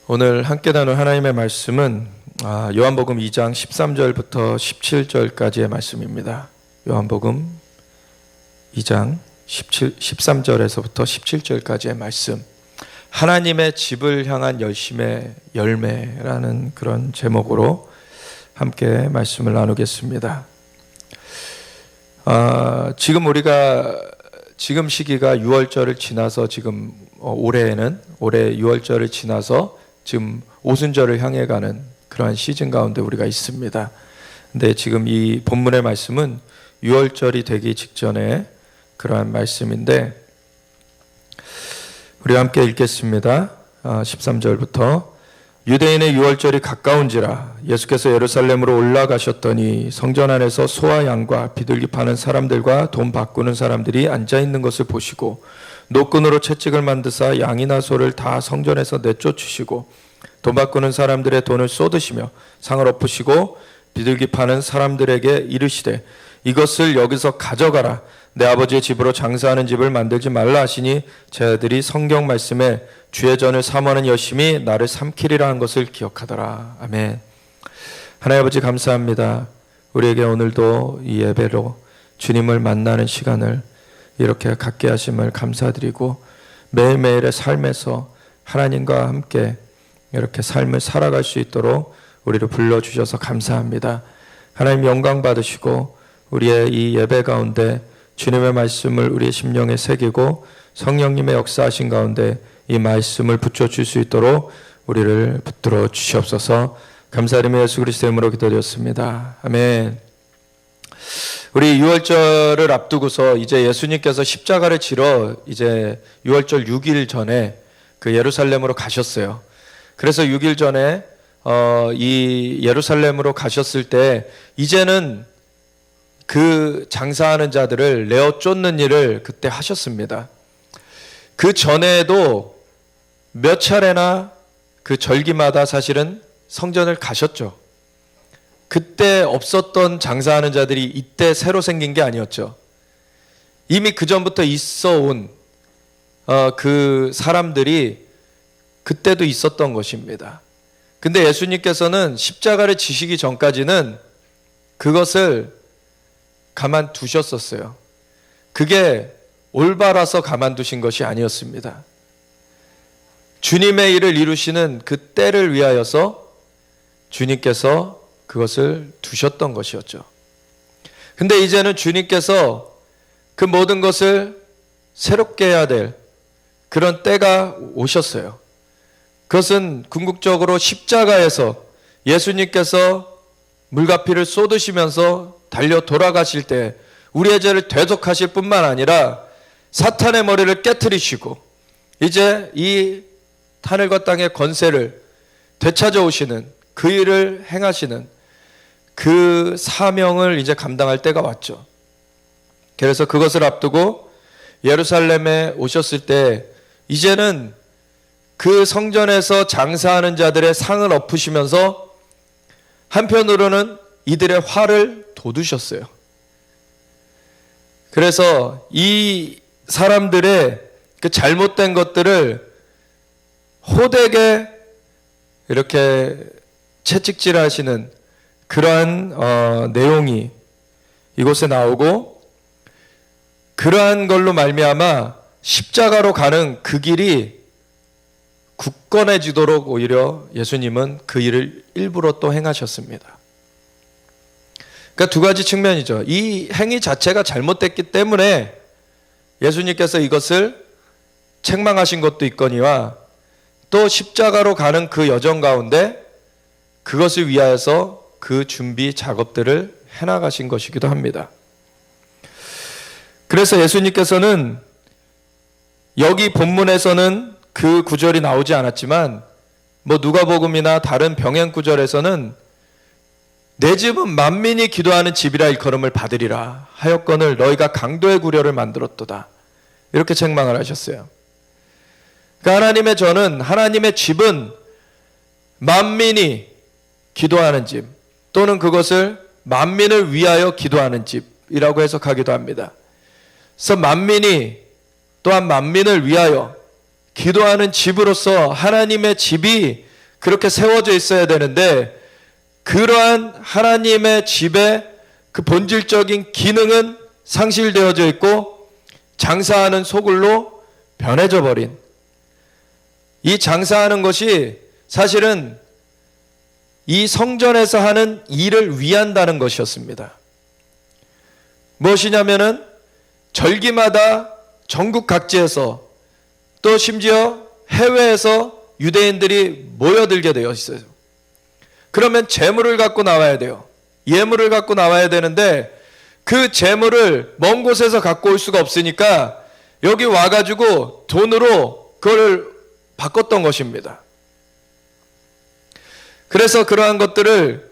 오늘 함께 나눌 하나님의 말씀은 요한복음 2장 13절부터 17절까지의 말씀입니다. 요한복음 2장 13절에서부터 17절까지의 말씀, 하나님의 집을 향한 열심의 열매라는 그런 제목으로 함께 말씀을 나누겠습니다. 지금 시기가 6월절을 지나서 올해 6월절을 지나서 지금 오순절을 향해 가는 그러한 시즌 가운데 우리가 있습니다. 근데 지금 이 본문의 말씀은 6월절이 되기 직전에 그러한 말씀인데, 우리가 함께 읽겠습니다. 13절부터 유대인의 6월절이 가까운지라 예수께서 예루살렘으로 올라가셨더니 성전 안에서 소와 양과 비둘기 파는 사람들과 돈 바꾸는 사람들이 앉아있는 것을 보시고 노끈으로 채찍을 만드사 양이나 소를 다 성전에서 내쫓으시고 돈 바꾸는 사람들의 돈을 쏟으시며 상을 엎으시고 비둘기 파는 사람들에게 이르시되 이것을 여기서 가져가라, 내 아버지의 집으로 장사하는 집을 만들지 말라 하시니 제 아들이 성경 말씀에 주의 전을 사모하는 여심이 나를 삼키리라 한 것을 기억하더라. 아멘. 하나님 아버지, 감사합니다. 우리에게 오늘도 이 예배로 주님을 만나는 시간을 이렇게 갖게 하심을 감사드리고, 매일매일의 삶에서 하나님과 함께 이렇게 삶을 살아갈 수 있도록 우리를 불러주셔서 감사합니다. 하나님 영광 받으시고, 우리의 이 예배 가운데 주님의 말씀을 우리의 심령에 새기고 성령님의 역사하신 가운데 이 말씀을 붙여줄 수 있도록 우리를 붙들어 주시옵소서. 감사드리며 예수 그리스도의 이름으로 기도드렸습니다. 아멘. 우리 6월절을 앞두고서 이제 예수님께서 십자가를 지러 이제 6월절 6일 전에 그 예루살렘으로 가셨어요. 그래서 6일 전에 이 예루살렘으로 가셨을 때 이제는 그 장사하는 자들을 내어 쫓는 일을 그때 하셨습니다. 그 전에도 몇 차례나 그 절기마다 사실은 성전을 가셨죠. 그때 없었던 장사하는 자들이 이때 새로 생긴 게 아니었죠. 이미 그 전부터 있어 온 그 사람들이 그때도 있었던 것입니다. 근데 예수님께서는 십자가를 지시기 전까지는 그것을 가만두셨었어요. 그게 올바라서 가만두신 것이 아니었습니다. 주님의 일을 이루시는 그 때를 위하여서 주님께서 그것을 두셨던 것이었죠. 근데 이제는 주님께서 그 모든 것을 새롭게 해야 될 그런 때가 오셨어요. 그것은 궁극적으로 십자가에서 예수님께서 물과 피를 쏟으시면서 달려 돌아가실 때 우리의 죄를 대속하실 뿐만 아니라 사탄의 머리를 깨트리시고 이제 이 하늘과 땅의 권세를 되찾아오시는 그 일을 행하시는 그 사명을 이제 감당할 때가 왔죠. 그래서 그것을 앞두고 예루살렘에 오셨을 때 이제는 그 성전에서 장사하는 자들의 상을 엎으시면서 한편으로는 이들의 화를 돋우셨어요. 그래서 이 사람들의 그 잘못된 것들을 호되게 이렇게 채찍질하시는 그러한 내용이 이곳에 나오고, 그러한 걸로 말미암아 십자가로 가는 그 길이 굳건해지도록 오히려 예수님은 그 일을 일부러 또 행하셨습니다. 그러니까 두 가지 측면이죠. 이 행위 자체가 잘못됐기 때문에 예수님께서 이것을 책망하신 것도 있거니와, 또 십자가로 가는 그 여정 가운데 그것을 위하여서 그 준비 작업들을 해나가신 것이기도 합니다. 그래서 예수님께서는 여기 본문에서는 그 구절이 나오지 않았지만 누가복음이나 다른 병행 구절에서는 내 집은 만민이 기도하는 집이라 일컬음을 받으리라 하였거늘 너희가 강도의 구려를 만들었도다, 이렇게 책망을 하셨어요. 그러니까 하나님의 전은, 하나님의 집은 만민이 기도하는 집, 또는 그것을 만민을 위하여 기도하는 집이라고 해석하기도 합니다. 그래서 만민이 또한 만민을 위하여 기도하는 집으로서 하나님의 집이 그렇게 세워져 있어야 되는데 그러한 하나님의 집의 그 본질적인 기능은 상실되어져 있고 장사하는 소굴로 변해져 버린, 이 장사하는 것이 사실은 이 성전에서 하는 일을 위한다는 것이었습니다. 무엇이냐면은 절기마다 전국 각지에서 또 심지어 해외에서 유대인들이 모여들게 되어 있어요. 그러면 재물을 갖고 나와야 돼요. 예물을 갖고 나와야 되는데 그 재물을 먼 곳에서 갖고 올 수가 없으니까 여기 와가지고 돈으로 그걸 바꿨던 것입니다. 그래서 그러한 것들을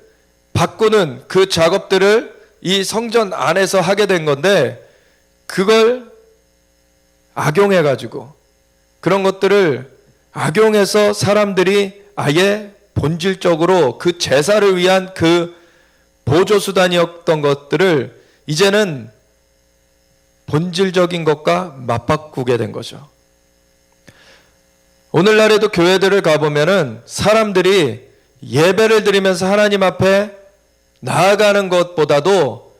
바꾸는 그 작업들을 이 성전 안에서 하게 된 건데 그걸 악용해가지고 그런 것들을 악용해서 사람들이 아예 본질적으로 그 제사를 위한 그 보조수단이었던 것들을 이제는 본질적인 것과 맞바꾸게 된 거죠. 오늘날에도 교회들을 가보면은 사람들이 예배를 드리면서 하나님 앞에 나아가는 것보다도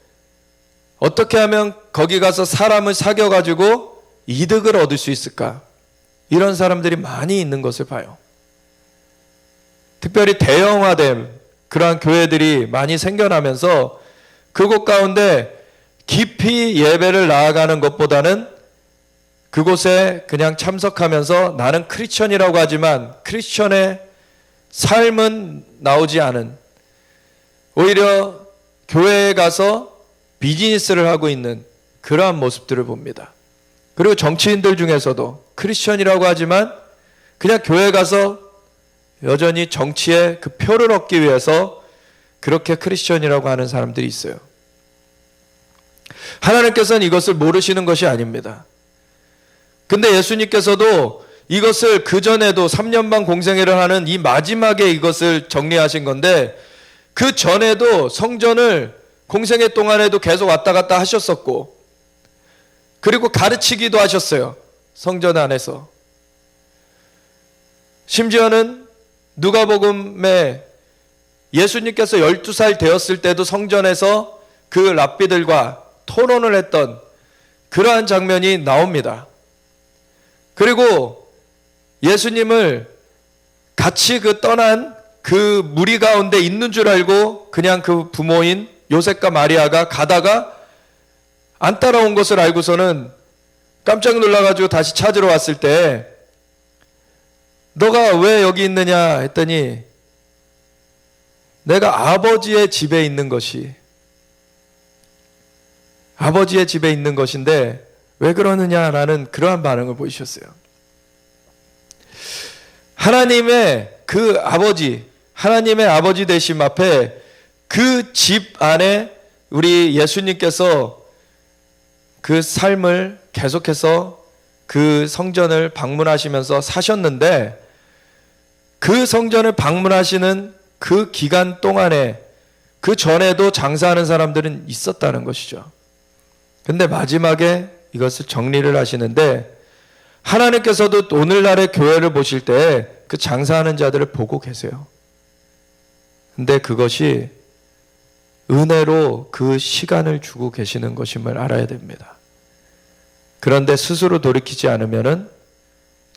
어떻게 하면 거기 가서 사람을 사귀어가지고 이득을 얻을 수 있을까? 이런 사람들이 많이 있는 것을 봐요. 특별히 대형화된 그러한 교회들이 많이 생겨나면서 그곳 가운데 깊이 예배를 나아가는 것보다는 그곳에 그냥 참석하면서 나는 크리스천이라고 하지만 크리스천의 삶은 나오지 않은, 오히려 교회에 가서 비즈니스를 하고 있는 그러한 모습들을 봅니다. 그리고 정치인들 중에서도 크리스천이라고 하지만 그냥 교회 가서 여전히 정치의 그 표를 얻기 위해서 그렇게 크리스천이라고 하는 사람들이 있어요. 하나님께서는 이것을 모르시는 것이 아닙니다. 근데 예수님께서도 이것을 그전에도 3년 반 공생애를 하는 이 마지막에 이것을 정리하신 건데 그 전에도 성전을 공생애 동안에도 계속 왔다 갔다 하셨었고 그리고 가르치기도 하셨어요. 성전 안에서. 심지어는 누가복음에 예수님께서 12살 되었을 때도 성전에서 그 랍비들과 토론을 했던 그러한 장면이 나옵니다. 그리고 예수님을 같이 그 떠난 그 무리 가운데 있는 줄 알고 그냥 그 부모인 요셉과 마리아가 가다가 안 따라온 것을 알고서는 깜짝 놀라가지고 다시 찾으러 왔을 때 너가 왜 여기 있느냐 했더니 내가 아버지의 집에 있는 것이, 아버지의 집에 있는 것인데 왜 그러느냐라는 그러한 반응을 보이셨어요. 하나님의 그 아버지, 하나님의 아버지 되심 앞에 그 집 안에 우리 예수님께서 그 삶을 계속해서 그 성전을 방문하시면서 사셨는데 그 성전을 방문하시는 그 기간 동안에 그 전에도 장사하는 사람들은 있었다는 것이죠. 근데 마지막에 이것을 정리를 하시는데 하나님께서도 오늘날의 교회를 보실 때 그 장사하는 자들을 보고 계세요. 근데 그것이 은혜로 그 시간을 주고 계시는 것임을 알아야 됩니다. 그런데 스스로 돌이키지 않으면은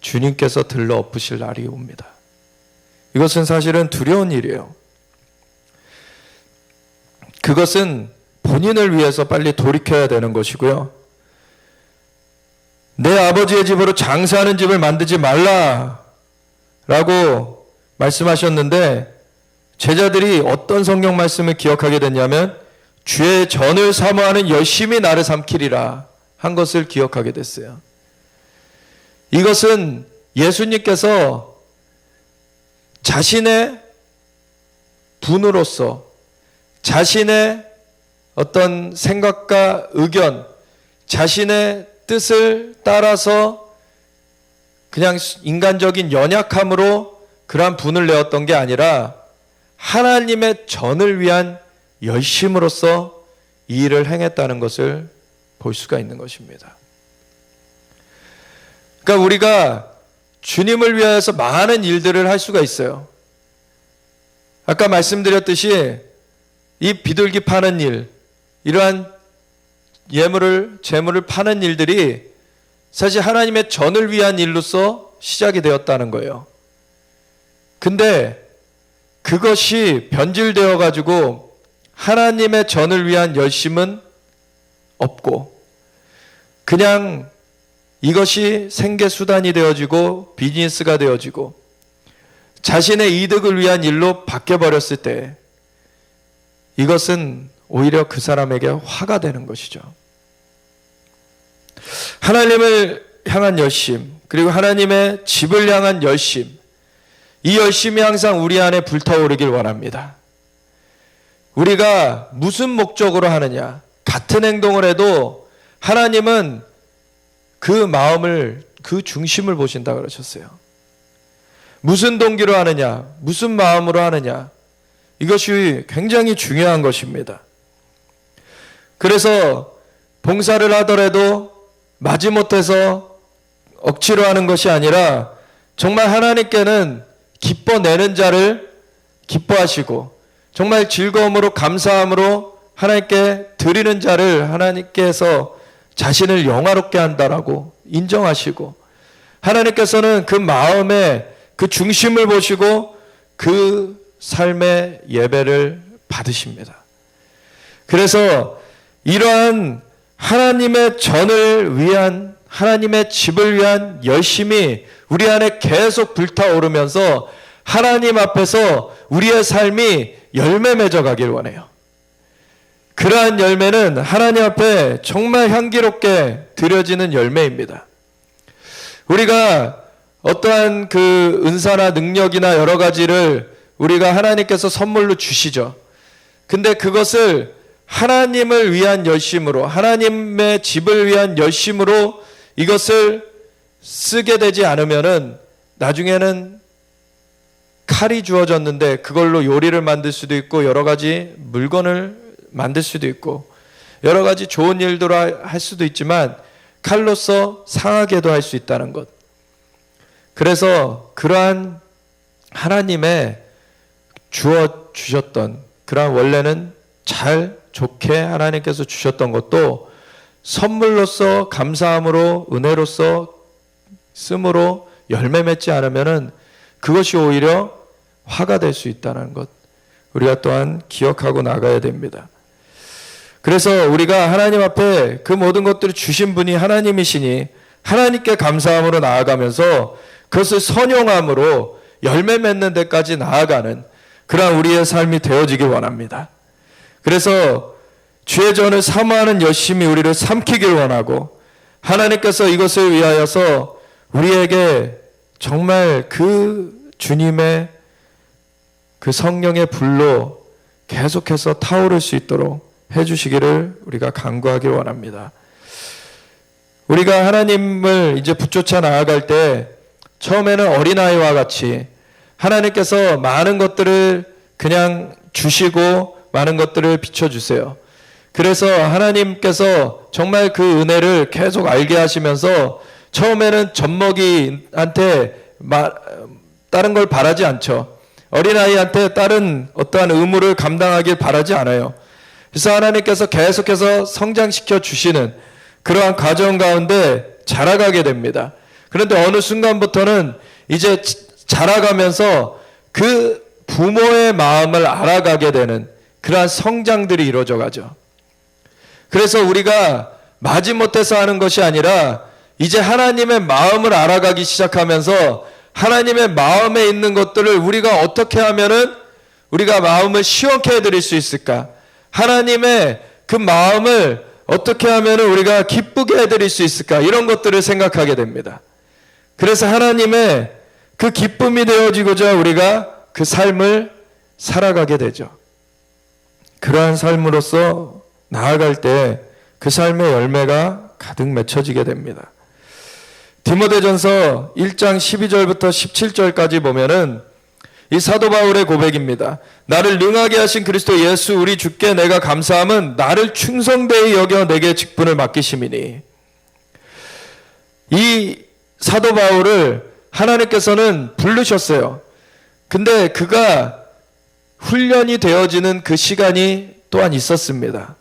주님께서 들러 엎으실 날이 옵니다. 이것은 사실은 두려운 일이에요. 그것은 본인을 위해서 빨리 돌이켜야 되는 것이고요. 내 아버지의 집으로 장사하는 집을 만들지 말라 라고 말씀하셨는데 제자들이 어떤 성경 말씀을 기억하게 됐냐면 주의 전을 사모하는 열심히 나를 삼키리라 한 것을 기억하게 됐어요. 이것은 예수님께서 자신의 분으로서 자신의 어떤 생각과 의견, 자신의 뜻을 따라서 그냥 인간적인 연약함으로 그러한 분을 내었던 게 아니라 하나님의 전을 위한 열심으로써 이 일을 행했다는 것을 볼 수가 있는 것입니다. 그러니까 우리가 주님을 위하여서 많은 일들을 할 수가 있어요. 아까 말씀드렸듯이 이 비둘기 파는 일, 이러한 재물을 파는 일들이 사실 하나님의 전을 위한 일로서 시작이 되었다는 거예요. 근데 그것이 변질되어 가지고 하나님의 전을 위한 열심은 없고 그냥 이것이 생계수단이 되어지고 비즈니스가 되어지고 자신의 이득을 위한 일로 바뀌어버렸을 때 이것은 오히려 그 사람에게 화가 되는 것이죠. 하나님을 향한 열심, 그리고 하나님의 집을 향한 열심, 이 열심이 항상 우리 안에 불타오르길 원합니다. 우리가 무슨 목적으로 하느냐, 같은 행동을 해도 하나님은 그 마음을, 그 중심을 보신다 그러셨어요. 무슨 동기로 하느냐, 무슨 마음으로 하느냐, 이것이 굉장히 중요한 것입니다. 그래서 봉사를 하더라도 마지못해서 억지로 하는 것이 아니라 정말 하나님께는 기뻐내는 자를 기뻐하시고 정말 즐거움으로 감사함으로 하나님께 드리는 자를 하나님께서 자신을 영화롭게 한다라고 인정하시고 하나님께서는 그 마음의 그 중심을 보시고 그 삶의 예배를 받으십니다. 그래서 이러한 하나님의 전을 위한, 하나님의 집을 위한 열심이 우리 안에 계속 불타오르면서 하나님 앞에서 우리의 삶이 열매 맺어가길 원해요. 그러한 열매는 하나님 앞에 정말 향기롭게 드려지는 열매입니다. 우리가 어떠한 그 은사나 능력이나 여러 가지를 우리가 하나님께서 선물로 주시죠. 근데 그것을 하나님을 위한 열심으로, 하나님의 집을 위한 열심으로 이것을 쓰게 되지 않으면은 나중에는 칼이 주어졌는데 그걸로 요리를 만들 수도 있고 여러 가지 물건을 만들 수도 있고 여러 가지 좋은 일도 할 수도 있지만 칼로서 상하게도 할 수 있다는 것. 그래서 그러한 하나님의 주셨던 그러한 원래는 잘 좋게 하나님께서 주셨던 것도 선물로서 감사함으로 은혜로서 씀으로 열매 맺지 않으면은 그것이 오히려 화가 될 수 있다는 것 우리가 또한 기억하고 나가야 됩니다. 그래서 우리가 하나님 앞에 그 모든 것들을 주신 분이 하나님이시니 하나님께 감사함으로 나아가면서 그것을 선용함으로 열매 맺는 데까지 나아가는 그러한 우리의 삶이 되어지길 원합니다. 그래서 주의 전을 사모하는 열심이 우리를 삼키길 원하고 하나님께서 이것을 위하여서 우리에게 정말 그 주님의 그 성령의 불로 계속해서 타오를 수 있도록 해주시기를 우리가 간구하길 원합니다. 우리가 하나님을 이제 붙쫓아 나아갈 때 처음에는 어린아이와 같이 하나님께서 많은 것들을 그냥 주시고 많은 것들을 비춰주세요. 그래서 하나님께서 정말 그 은혜를 계속 알게 하시면서 처음에는 젖먹이한테 다른 걸 바라지 않죠. 어린아이한테 다른 어떠한 의무를 감당하길 바라지 않아요. 그래서 하나님께서 계속해서 성장시켜 주시는 그러한 과정 가운데 자라가게 됩니다. 그런데 어느 순간부터는 이제 자라가면서 그 부모의 마음을 알아가게 되는 그러한 성장들이 이루어져 가죠. 그래서 우리가 마지못해서 하는 것이 아니라 이제 하나님의 마음을 알아가기 시작하면서 하나님의 마음에 있는 것들을 우리가 어떻게 하면은 우리가 마음을 시원케 해드릴 수 있을까? 하나님의 그 마음을 어떻게 하면은 우리가 기쁘게 해드릴 수 있을까? 이런 것들을 생각하게 됩니다. 그래서 하나님의 그 기쁨이 되어지고자 우리가 그 삶을 살아가게 되죠. 그러한 삶으로서 나아갈 때 그 삶의 열매가 가득 맺혀지게 됩니다. 디모데전서 1장 12절부터 17절까지 보면은 이 사도 바울의 고백입니다. 나를 능하게 하신 그리스도 예수 우리 주께 내가 감사함은 나를 충성되이 여겨 내게 직분을 맡기심이니. 이 사도 바울을 하나님께서는 부르셨어요. 근데 그가 훈련이 되어지는 그 시간이 또한 있었습니다.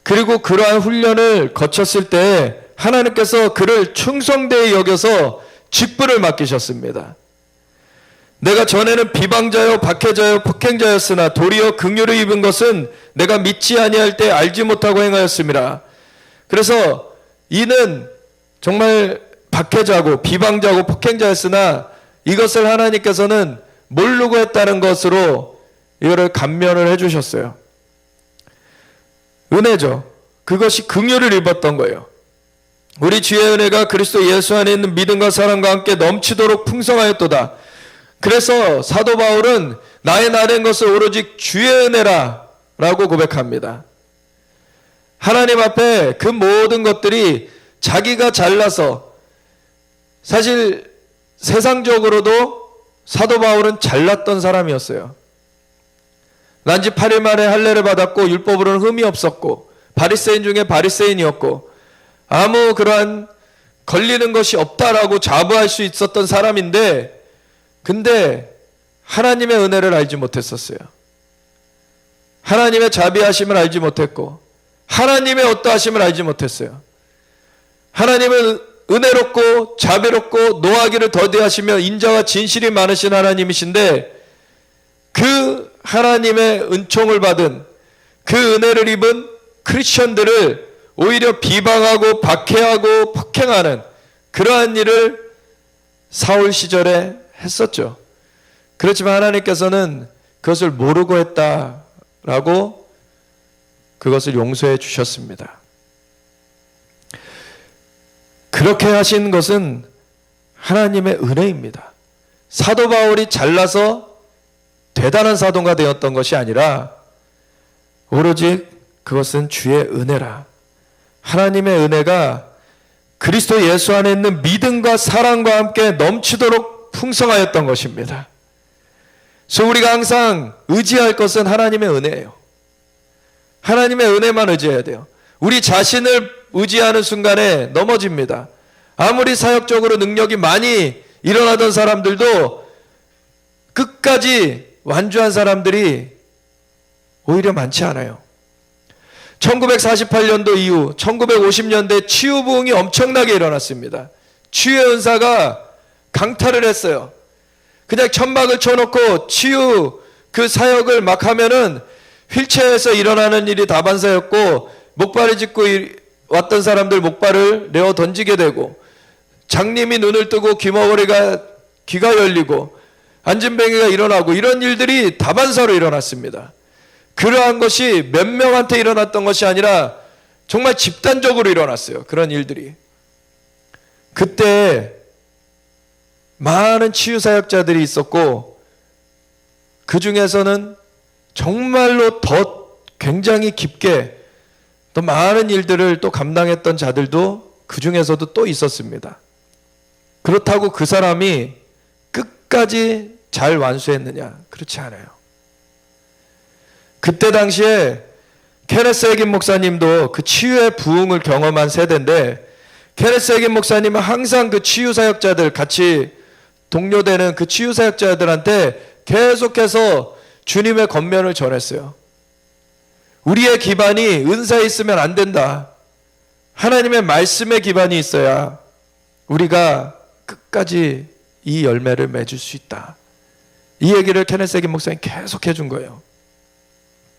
그리고 그러한 훈련을 거쳤을 때 하나님께서 그를 충성되이 여겨서 직분을 맡기셨습니다. 내가 전에는 비방자요 박해자요 폭행자였으나 도리어 긍휼을 입은 것은 내가 믿지 아니할 때 알지 못하고 행하였음이라. 그래서 이는 정말 박해자고 비방자고 폭행자였으나 이것을 하나님께서는 모르고 했다는 것으로 이거를 감면을 해주셨어요. 은혜죠. 그것이 긍휼을 입었던 거예요. 우리 주의 은혜가 그리스도 예수 안에 있는 믿음과 사랑과 함께 넘치도록 풍성하였도다. 그래서 사도 바울은 나의 나된 것은 오로지 주의 은혜라 라고 고백합니다. 하나님 앞에 그 모든 것들이 자기가 잘나서, 사실 세상적으로도 사도 바울은 잘났던 사람이었어요. 난지 8일 만에 할례를 받았고 율법으로는 흠이 없었고 바리새인 중에 바리새인이었고 아무 그러한 걸리는 것이 없다라고 자부할 수 있었던 사람인데, 근데 하나님의 은혜를 알지 못했었어요. 하나님의 자비하심을 알지 못했고 하나님의 어떠하심을 알지 못했어요. 하나님은 은혜롭고 자비롭고 노하기를 더디하시며 인자와 진실이 많으신 하나님이신데, 그 하나님의 은총을 받은 그 은혜를 입은 크리스천들을 오히려 비방하고 박해하고 폭행하는 그러한 일을 사울 시절에 했었죠. 그렇지만 하나님께서는 그것을 모르고 했다라고 그것을 용서해 주셨습니다. 그렇게 하신 것은 하나님의 은혜입니다. 사도 바울이 잘나서 대단한 사도가 되었던 것이 아니라 오로지 그것은 주의 은혜라. 하나님의 은혜가 그리스도 예수 안에 있는 믿음과 사랑과 함께 넘치도록 풍성하였던 것입니다. 그래서 우리가 항상 의지할 것은 하나님의 은혜예요. 하나님의 은혜만 의지해야 돼요. 우리 자신을 의지하는 순간에 넘어집니다. 아무리 사역적으로 능력이 많이 일어나던 사람들도 끝까지 완주한 사람들이 오히려 많지 않아요. 1948년도 이후 1950년대 치유 부흥이 엄청나게 일어났습니다. 치유의 은사가 강탈을 했어요. 그냥 천막을 쳐놓고 치유 그 사역을 막 하면은 휠체어에서 일어나는 일이 다반사였고, 목발을 짚고 왔던 사람들 목발을 내어 던지게 되고, 장님이 눈을 뜨고 귀가 열리고 안진뱅이가 일어나고, 이런 일들이 다반사로 일어났습니다. 그러한 것이 몇 명한테 일어났던 것이 아니라 정말 집단적으로 일어났어요. 그런 일들이. 그때 많은 치유사역자들이 있었고, 그 중에서는 정말로 더 굉장히 깊게 또 많은 일들을 또 감당했던 자들도 그 중에서도 또 있었습니다. 그렇다고 그 사람이 끝까지 잘 완수했느냐? 그렇지 않아요. 그때 당시에 케네스 해긴 목사님도 그 치유의 부흥을 경험한 세대인데, 케네스 해긴 목사님은 항상 그 치유사역자들, 같이 동료되는 그 치유사역자들한테 계속해서 주님의 권면을 전했어요. 우리의 기반이 은사에 있으면 안 된다. 하나님의 말씀에 기반이 있어야 우리가 끝까지 이 열매를 맺을 수 있다. 이 얘기를 케네스 해긴 목사님 계속 해준 거예요.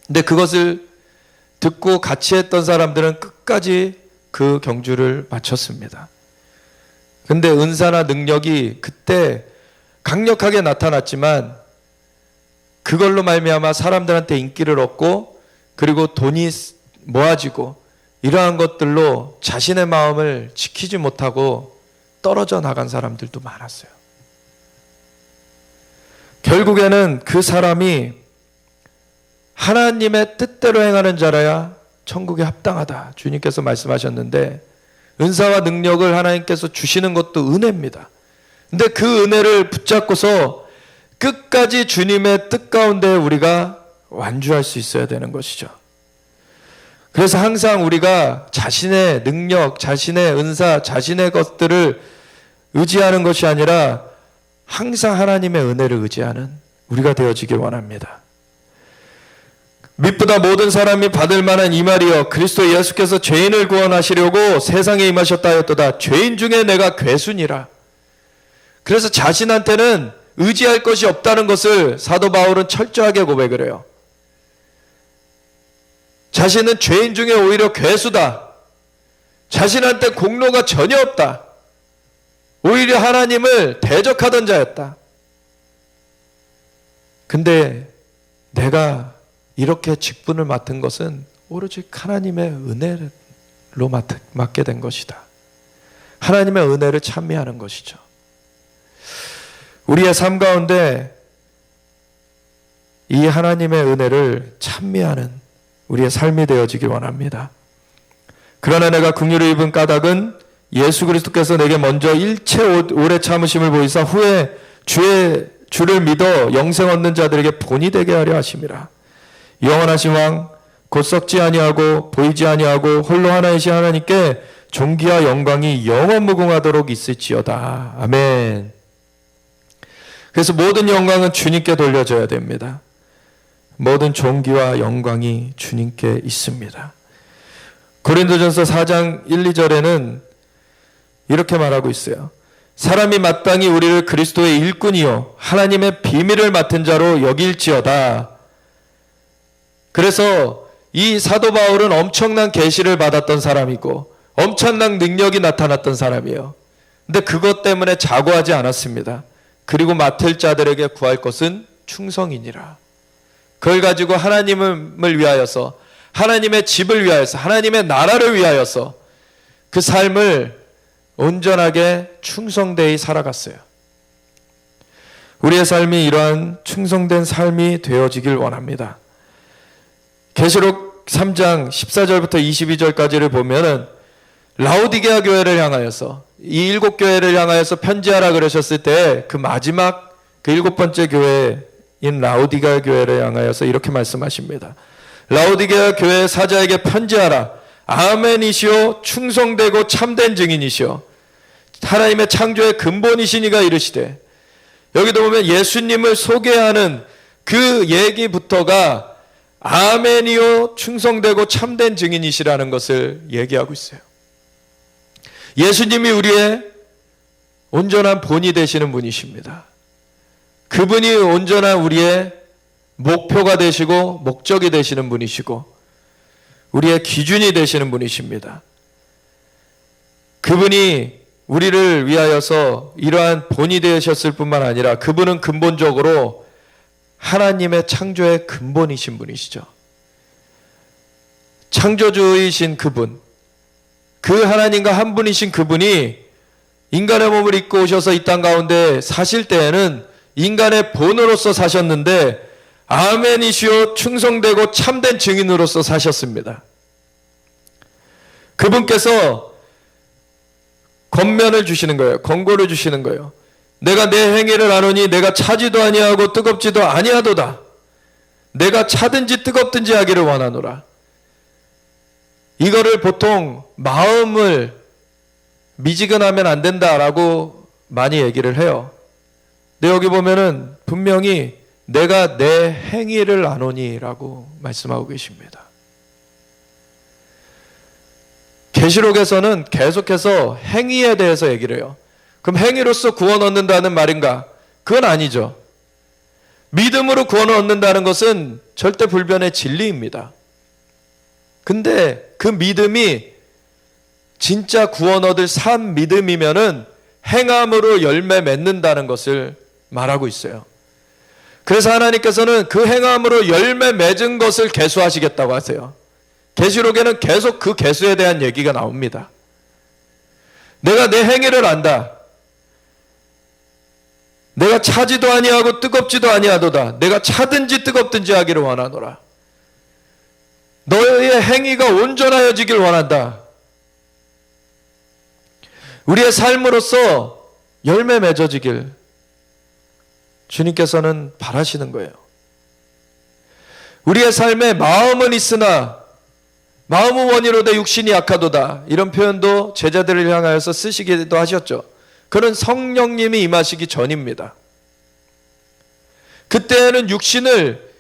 근데 그것을 듣고 같이 했던 사람들은 끝까지 그 경주를 마쳤습니다. 근데 은사나 능력이 그때 강력하게 나타났지만 그걸로 말미암아 사람들한테 인기를 얻고, 그리고 돈이 모아지고, 이러한 것들로 자신의 마음을 지키지 못하고 떨어져 나간 사람들도 많았어요. 결국에는 그 사람이 하나님의 뜻대로 행하는 자라야 천국에 합당하다, 주님께서 말씀하셨는데, 은사와 능력을 하나님께서 주시는 것도 은혜입니다. 근데 그 은혜를 붙잡고서 끝까지 주님의 뜻 가운데 우리가 완주할 수 있어야 되는 것이죠. 그래서 항상 우리가 자신의 능력, 자신의 은사, 자신의 것들을 의지하는 것이 아니라 항상 하나님의 은혜를 의지하는 우리가 되어지길 원합니다. 밑보다 모든 사람이 받을 만한 이 말이여 그리스도 예수께서 죄인을 구원하시려고 세상에 임하셨다 하였도다. 죄인 중에 내가 괴순이라. 그래서 자신한테는 의지할 것이 없다는 것을 사도 바울은 철저하게 고백을 해요. 자신은 죄인 중에 오히려 괴수다. 자신한테 공로가 전혀 없다. 오히려 하나님을 대적하던 자였다. 근데 내가 이렇게 직분을 맡은 것은 오로지 하나님의 은혜로 맡게 된 것이다. 하나님의 은혜를 찬미하는 것이죠. 우리의 삶 가운데 이 하나님의 은혜를 찬미하는 우리의 삶이 되어지길 원합니다. 그러나 내가 긍휼을 입은 까닭은 예수 그리스도께서 내게 먼저 일체 오래 참으심을 보이사 후에 주를 믿어 영생 얻는 자들에게 본이 되게 하려 하심이라. 영원하신 왕 곧 썩지 아니하고 보이지 아니하고 홀로 하나이신 하나님께 존귀와 영광이 영원 무궁하도록 있을지어다. 아멘. 그래서 모든 영광은 주님께 돌려져야 됩니다. 모든 존귀와 영광이 주님께 있습니다. 고린도전서 4장 1, 2절에는 이렇게 말하고 있어요. 사람이 마땅히 우리를 그리스도의 일꾼이요 하나님의 비밀을 맡은 자로 여길지어다. 그래서 이 사도 바울은 엄청난 계시를 받았던 사람이고 엄청난 능력이 나타났던 사람이에요. 근데 그것 때문에 자고하지 않았습니다. 그리고 맡을 자들에게 구할 것은 충성이니라. 그걸 가지고 하나님을 위하여서, 하나님의 집을 위하여서, 하나님의 나라를 위하여서 그 삶을 온전하게 충성되이 살아갔어요. 우리의 삶이 이러한 충성된 삶이 되어지길 원합니다. 계시록 3장 14절부터 22절까지를 보면은 라오디게아 교회를 향하여서, 이 7교회를 향하여서 편지하라 그러셨을 때 그 마지막 그 7번째 교회인 라오디게아 교회를 향하여서 이렇게 말씀하십니다. 라오디게아 교회 사자에게 편지하라. 아멘이시오 충성되고 참된 증인이시오 하나님의 창조의 근본이시니가 이르시되, 여기도 보면 예수님을 소개하는 그 얘기부터가 아멘이요 충성되고 참된 증인이시라는 것을 얘기하고 있어요. 예수님이 우리의 온전한 본이 되시는 분이십니다. 그분이 온전한 우리의 목표가 되시고 목적이 되시는 분이시고 우리의 기준이 되시는 분이십니다. 그분이 우리를 위하여서 이러한 본이 되셨을 뿐만 아니라 그분은 근본적으로 하나님의 창조의 근본이신 분이시죠. 창조주이신 그분, 그 하나님과 한 분이신 그분이 인간의 몸을 입고 오셔서 이 땅 가운데 사실 때에는 인간의 본으로서 사셨는데 아멘이시오 충성되고 참된 증인으로서 사셨습니다. 그분께서 권면을 주시는 거예요. 권고를 주시는 거예요. 내가 내 행위를 아노니 내가 차지도 아니하고 뜨겁지도 아니하도다. 내가 차든지 뜨겁든지 하기를 원하노라. 이거를 보통 마음을 미지근하면 안 된다라고 많이 얘기를 해요. 근데 여기 보면은 분명히 내가 내 행위를 아노니라고 말씀하고 계십니다. 계시록에서는 계속해서 행위에 대해서 얘기를 해요. 그럼 행위로서 구원 얻는다는 말인가? 그건 아니죠. 믿음으로 구원을 얻는다는 것은 절대 불변의 진리입니다. 근데 그 믿음이 진짜 구원 얻을 산 믿음이면은 행함으로 열매 맺는다는 것을 말하고 있어요. 그래서 하나님께서는 그 행함으로 열매 맺은 것을 계수하시겠다고 하세요. 계시록에는 계속 그 계수에 대한 얘기가 나옵니다. 내가 내 행위를 안다. 내가 차지도 아니하고 뜨겁지도 아니하도다. 내가 차든지 뜨겁든지 하기를 원하노라. 너의 행위가 온전하여지길 원한다. 우리의 삶으로서 열매 맺어지길 주님께서는 바라시는 거예요. 우리의 삶에 마음은 있으나 마음은 원이로되 육신이 약하도다. 이런 표현도 제자들을 향하여서 쓰시기도 하셨죠. 그는 성령님이 임하시기 전입니다. 그때는 육신을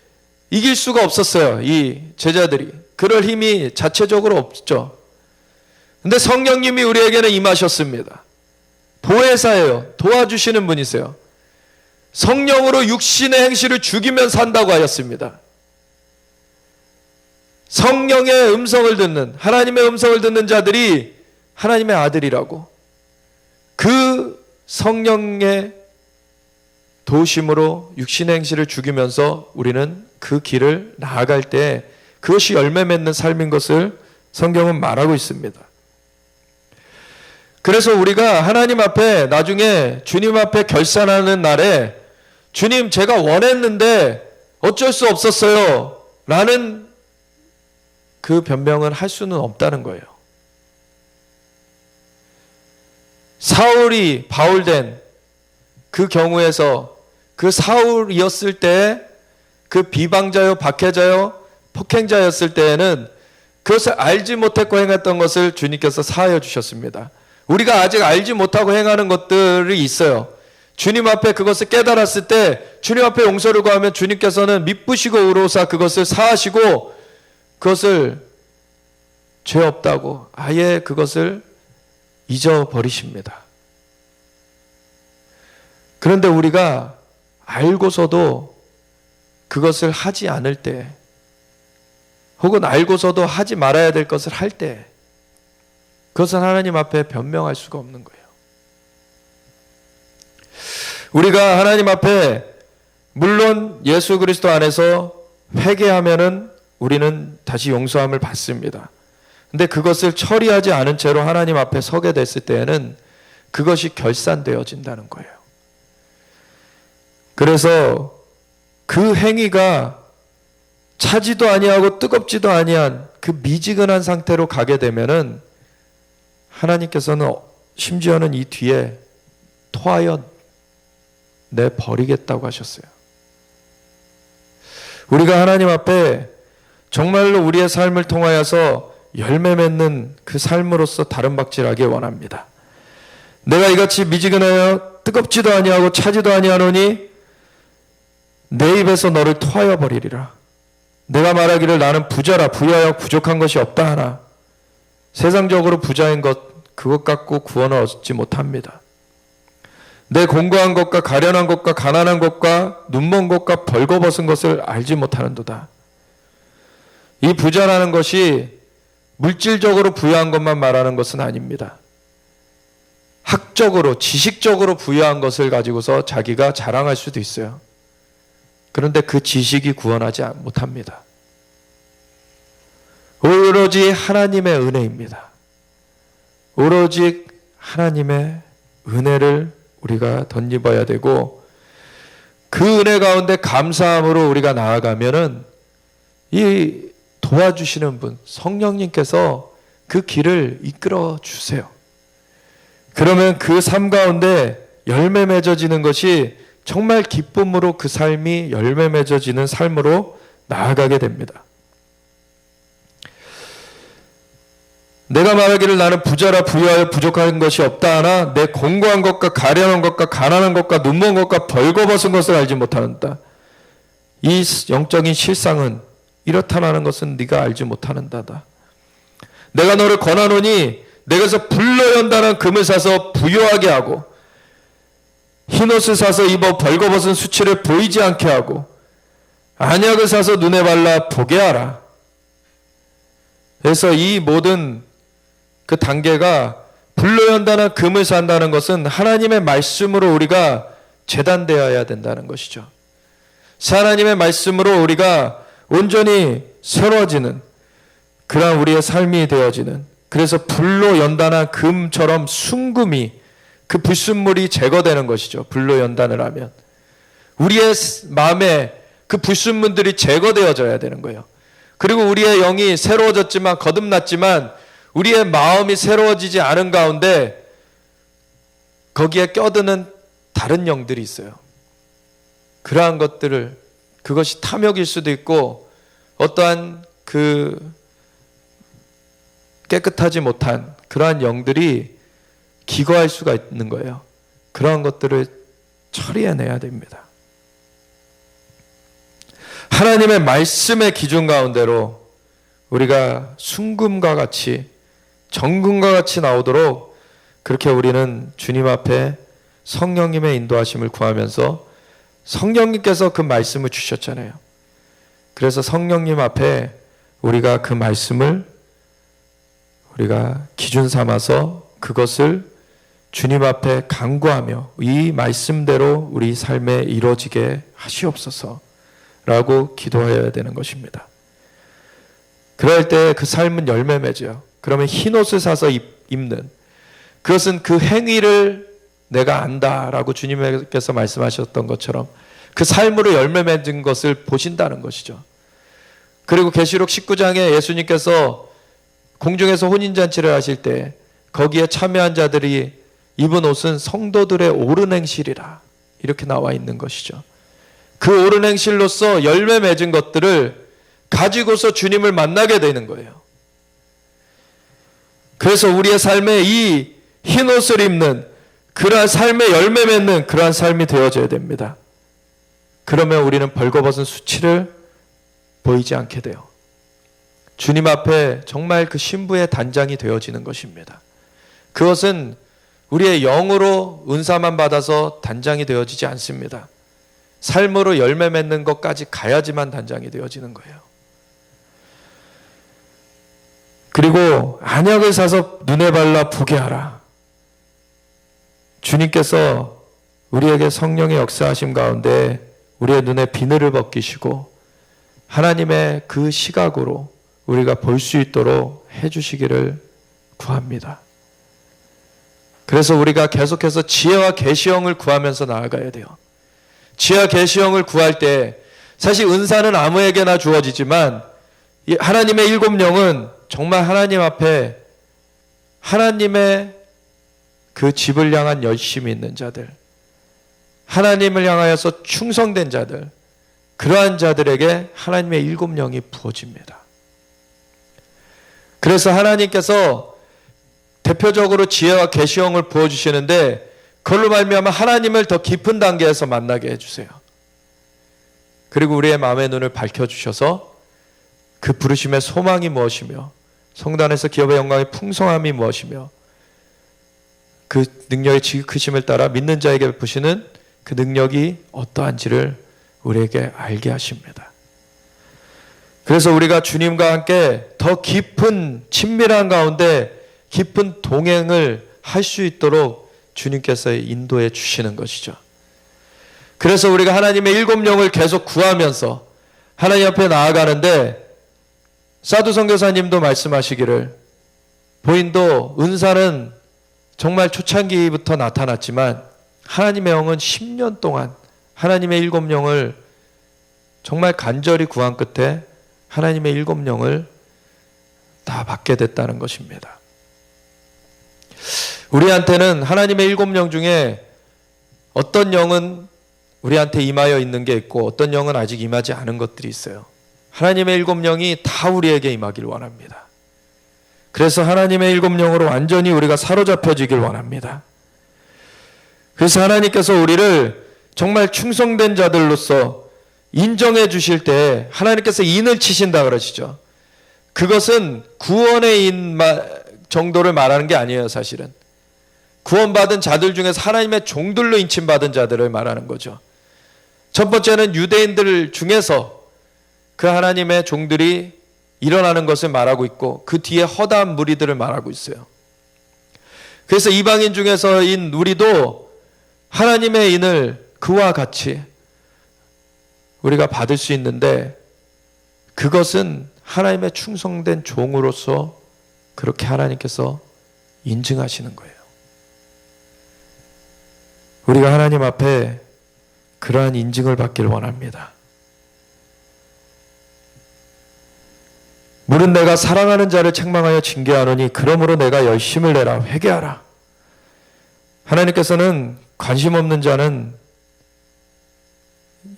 이길 수가 없었어요. 이 제자들이. 그럴 힘이 자체적으로 없죠. 근데 성령님이 우리에게는 임하셨습니다. 보혜사예요. 도와주시는 분이세요. 성령으로 육신의 행실을 죽이면 산다고 하였습니다. 성령의 음성을 듣는, 하나님의 음성을 듣는 자들이 하나님의 아들이라고. 그 성령의 도우심으로 육신의 행실을 죽이면서 우리는 그 길을 나아갈 때 그것이 열매 맺는 삶인 것을 성경은 말하고 있습니다. 그래서 우리가 하나님 앞에 나중에 주님 앞에 결산하는 날에 주님 제가 원했는데 어쩔 수 없었어요 라는 그 변명은 할 수는 없다는 거예요. 사울이 바울된 그 경우에서 그 사울이었을 때 그 비방자요 박해자요 폭행자였을 때에는 그것을 알지 못했고 행했던 것을 주님께서 사하여 주셨습니다. 우리가 아직 알지 못하고 행하는 것들이 있어요. 주님 앞에 그것을 깨달았을 때 주님 앞에 용서를 구하면 주님께서는 미쁘시고 의로우사 그것을 사하시고 그것을 죄 없다고 아예 그것을 잊어버리십니다. 그런데 우리가 알고서도 그것을 하지 않을 때 혹은 알고서도 하지 말아야 될 것을 할 때 그것은 하나님 앞에 변명할 수가 없는 거예요. 우리가 하나님 앞에 물론 예수 그리스도 안에서 회개하면은 우리는 다시 용서함을 받습니다. 근데 그것을 처리하지 않은 채로 하나님 앞에 서게 됐을 때에는 그것이 결산되어진다는 거예요. 그래서 그 행위가 차지도 아니하고 뜨겁지도 아니한 그 미지근한 상태로 가게 되면은 하나님께서는 심지어는 이 뒤에 토하여 내버리겠다고 하셨어요. 우리가 하나님 앞에 정말로 우리의 삶을 통하여서 열매 맺는 그 삶으로서 다름박질하기 원합니다. 내가 이같이 미지근하여 뜨겁지도 아니하고 차지도 아니하노니 내 입에서 너를 토하여 버리리라. 내가 말하기를 나는 부자라 부유하여 부족한 것이 없다 하나 세상적으로 부자인 것 그것 갖고 구원을 얻지 못합니다. 내 공고한 것과 가련한 것과 가난한 것과 눈먼 것과 벌거벗은 것을 알지 못하는도다. 이 부자라는 것이 물질적으로 부유한 것만 말하는 것은 아닙니다. 학적으로 지식적으로 부유한 것을 가지고서 자기가 자랑할 수도 있어요. 그런데 그 지식이 구원하지 못합니다. 오로지 하나님의 은혜입니다. 오로지 하나님의 은혜를 우리가 덧입어야 되고 그 은혜 가운데 감사함으로 우리가 나아가면은 이 도와주시는 분 성령님께서 그 길을 이끌어 주세요. 그러면 그 삶 가운데 열매 맺어지는 것이 정말 기쁨으로 그 삶이 열매 맺어지는 삶으로 나아가게 됩니다. 내가 말하기를 나는 부자라 부유하여 부족한 것이 없다 하나 내 공고한 것과 가련한 것과 가난한 것과 눈먼 것과 벌거벗은 것을 알지 못하는다. 이 영적인 실상은 이렇다라는 것은 네가 알지 못하는다다. 내가 너를 권하노니 내게서 불로 연단한 금을 사서 부유하게 하고 흰옷을 사서 입어 벌거벗은 수치를 보이지 않게 하고 안약을 사서 눈에 발라 보게 하라. 그래서 이 모든 그 단계가 불로 연단한 금을 산다는 것은 하나님의 말씀으로 우리가 재단되어야 된다는 것이죠. 하나님의 말씀으로 우리가 온전히 새로워지는 그러한 우리의 삶이 되어지는 그래서 불로 연단한 금처럼 순금이 그 불순물이 제거되는 것이죠. 불로 연단을 하면 우리의 마음에 그 불순물들이 제거되어져야 되는 거예요. 그리고 우리의 영이 새로워졌지만 거듭났지만 우리의 마음이 새로워지지 않은 가운데 거기에 껴드는 다른 영들이 있어요. 그러한 것들을 그것이 탐욕일 수도 있고 어떠한 그 깨끗하지 못한 그러한 영들이 기거할 수가 있는 거예요. 그러한 것들을 처리해내야 됩니다. 하나님의 말씀의 기준 가운데로 우리가 순금과 같이 정금과 같이 나오도록 그렇게 우리는 주님 앞에 성령님의 인도하심을 구하면서 성령님께서 그 말씀을 주셨잖아요. 그래서 성령님 앞에 우리가 그 말씀을 우리가 기준 삼아서 그것을 주님 앞에 간구하며 이 말씀대로 우리 삶에 이루어지게 하시옵소서 라고 기도해야 되는 것입니다. 그럴 때 그 삶은 열매 맺어요. 그러면 흰옷을 사서 입는, 그것은 그 행위를 내가 안다라고 주님께서 말씀하셨던 것처럼 그 삶으로 열매 맺은 것을 보신다는 것이죠. 그리고 계시록 19장에 예수님께서 공중에서 혼인잔치를 하실 때 거기에 참여한 자들이 입은 옷은 성도들의 옳은 행실이라 이렇게 나와 있는 것이죠. 그 옳은 행실로서 열매 맺은 것들을 가지고서 주님을 만나게 되는 거예요. 그래서 우리의 삶에 이 흰옷을 입는 그러한 삶의 열매 맺는 그러한 삶이 되어져야 됩니다. 그러면 우리는 벌거벗은 수치를 보이지 않게 돼요. 주님 앞에 정말 그 신부의 단장이 되어지는 것입니다. 그것은 우리의 영으로 은사만 받아서 단장이 되어지지 않습니다. 삶으로 열매 맺는 것까지 가야지만 단장이 되어지는 거예요. 그리고 안약을 사서 눈에 발라 보게 하라. 주님께서 우리에게 성령의 역사하심 가운데 우리의 눈에 비늘을 벗기시고 하나님의 그 시각으로 우리가 볼 수 있도록 해주시기를 구합니다. 그래서 우리가 계속해서 지혜와 계시형을 구하면서 나아가야 돼요. 지혜와 계시형을 구할 때 사실 은사는 아무에게나 주어지지만 하나님의 일곱 영은 정말 하나님 앞에 하나님의 그 집을 향한 열심이 있는 자들, 하나님을 향하여서 충성된 자들, 그러한 자들에게 하나님의 일곱 영이 부어집니다. 그래서 하나님께서 대표적으로 지혜와 계시형을 부어주시는데 그걸로 말미암아 하나님을 더 깊은 단계에서 만나게 해주세요. 그리고 우리의 마음의 눈을 밝혀주셔서 그 부르심의 소망이 무엇이며 성단에서 기업의 영광의 풍성함이 무엇이며 그 능력의 지극하심을 따라 믿는 자에게 베푸시는 그 능력이 어떠한지를 우리에게 알게 하십니다. 그래서 우리가 주님과 함께 더 깊은 친밀한 가운데 깊은 동행을 할 수 있도록 주님께서 인도해 주시는 것이죠. 그래서 우리가 하나님의 일곱 영을 계속 구하면서 하나님 앞에 나아가는데 사두 선교사님도 말씀하시기를 본인도 은사는 정말 초창기부터 나타났지만 하나님의 영은 10년 동안 하나님의 일곱 영을 정말 간절히 구한 끝에 하나님의 일곱 영을 다 받게 됐다는 것입니다. 우리한테는 하나님의 일곱 영 중에 어떤 영은 우리한테 임하여 있는 게 있고 어떤 영은 아직 임하지 않은 것들이 있어요. 하나님의 일곱 영이 다 우리에게 임하길 원합니다. 그래서 하나님의 일곱 영으로 완전히 우리가 사로잡혀지길 원합니다. 그래서 하나님께서 우리를 정말 충성된 자들로서 인정해 주실 때 하나님께서 인을 치신다 그러시죠. 그것은 구원의 인 정도를 말하는 게 아니에요. 사실은 구원받은 자들 중에서 하나님의 종들로 인침받은 자들을 말하는 거죠. 첫 번째는 유대인들 중에서 그 하나님의 종들이 일어나는 것을 말하고 있고 그 뒤에 허다한 무리들을 말하고 있어요. 그래서 이방인 중에서인 우리도 하나님의 인을 그와 같이 우리가 받을 수 있는데 그것은 하나님의 충성된 종으로서 그렇게 하나님께서 인증하시는 거예요. 우리가 하나님 앞에 그러한 인증을 받기를 원합니다. 물은 내가 사랑하는 자를 책망하여 징계하노니 그러므로 내가 열심을 내라 회개하라. 하나님께서는 관심 없는 자는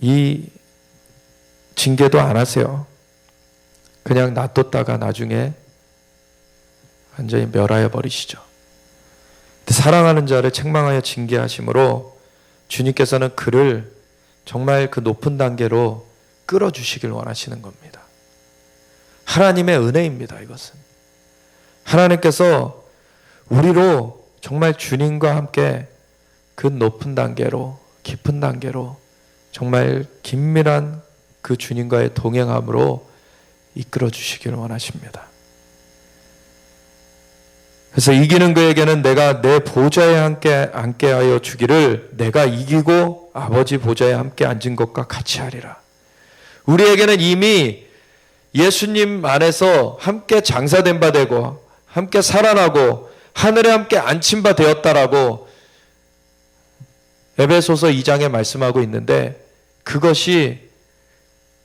이 징계도 안 하세요. 그냥 놔뒀다가 나중에 완전히 멸하여 버리시죠. 사랑하는 자를 책망하여 징계하심으로 주님께서는 그를 정말 그 높은 단계로 이끌어 주시길 원하시는 겁니다. 하나님의 은혜입니다. 이것은 하나님께서 우리로 정말 주님과 함께 그 높은 단계로, 깊은 단계로, 정말 긴밀한 그 주님과의 동행함으로 이끌어 주시기를 원하십니다. 그래서 이기는 그에게는 내가 내 보좌에 함께 앉게 하여 주기를, 내가 이기고 아버지 보좌에 함께 앉은 것과 같이 하리라. 우리에게는 이미 예수님 안에서 함께 장사된 바 되고 함께 살아나고 하늘에 함께 앉힌 바 되었다라고 에베소서 2장에 말씀하고 있는데, 그것이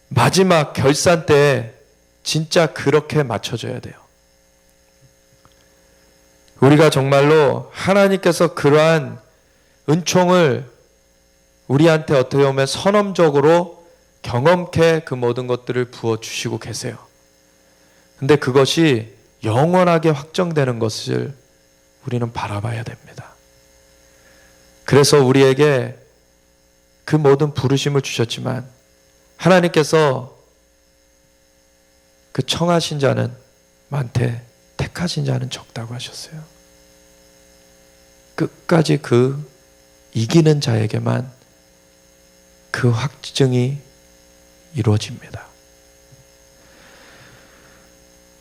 마지막 결산 때 진짜 그렇게 맞춰져야 돼요. 우리가 정말로 하나님께서 그러한 은총을 우리한테 어떻게 보면 선언적으로 경험케 그 모든 것들을 부어주시고 계세요. 근데 그것이 영원하게 확정되는 것을 우리는 바라봐야 됩니다. 그래서 우리에게 그 모든 부르심을 주셨지만 하나님께서 그 청하신 자는 많되 택하신 자는 적다고 하셨어요. 끝까지 그 이기는 자에게만 그 확증이 이루어집니다.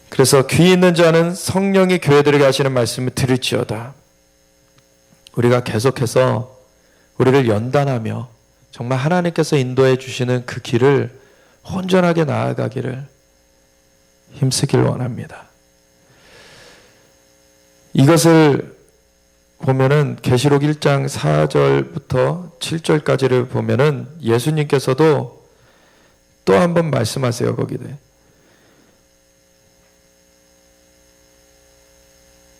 그래서 귀 있는 자는 성령이 교회들에게 하시는 말씀을 들을지어다. 우리가 계속해서 우리를 연단하며 정말 하나님께서 인도해 주시는 그 길을 온전하게 나아가기를 힘쓰길 원합니다. 이것을 보면은 계시록 1장 4절부터 7절까지를 보면은 예수님께서도 또 한 번 말씀하세요. 거기에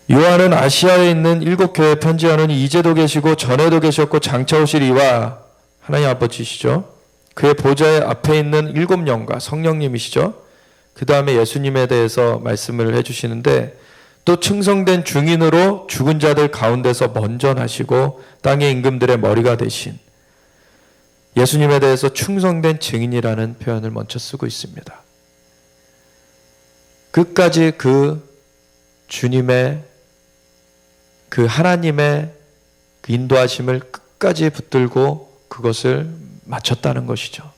요한은 아시아에 있는 7교회에 편지하노니 이제도 계시고 전에도 계셨고 장차 오실 이와 하나님 아버지시죠. 그의 보좌의 앞에 있는 7영과 성령님이시죠. 그 다음에 예수님에 대해서 말씀을 해주시는데, 또 충성된 증인으로 죽은 자들 가운데서 먼저 나시고 땅의 임금들의 머리가 되신 예수님에 대해서 충성된 증인이라는 표현을 먼저 쓰고 있습니다. 끝까지 그 주님의 그 하나님의 그 인도하심을 끝까지 붙들고 그것을 마쳤다는 것이죠.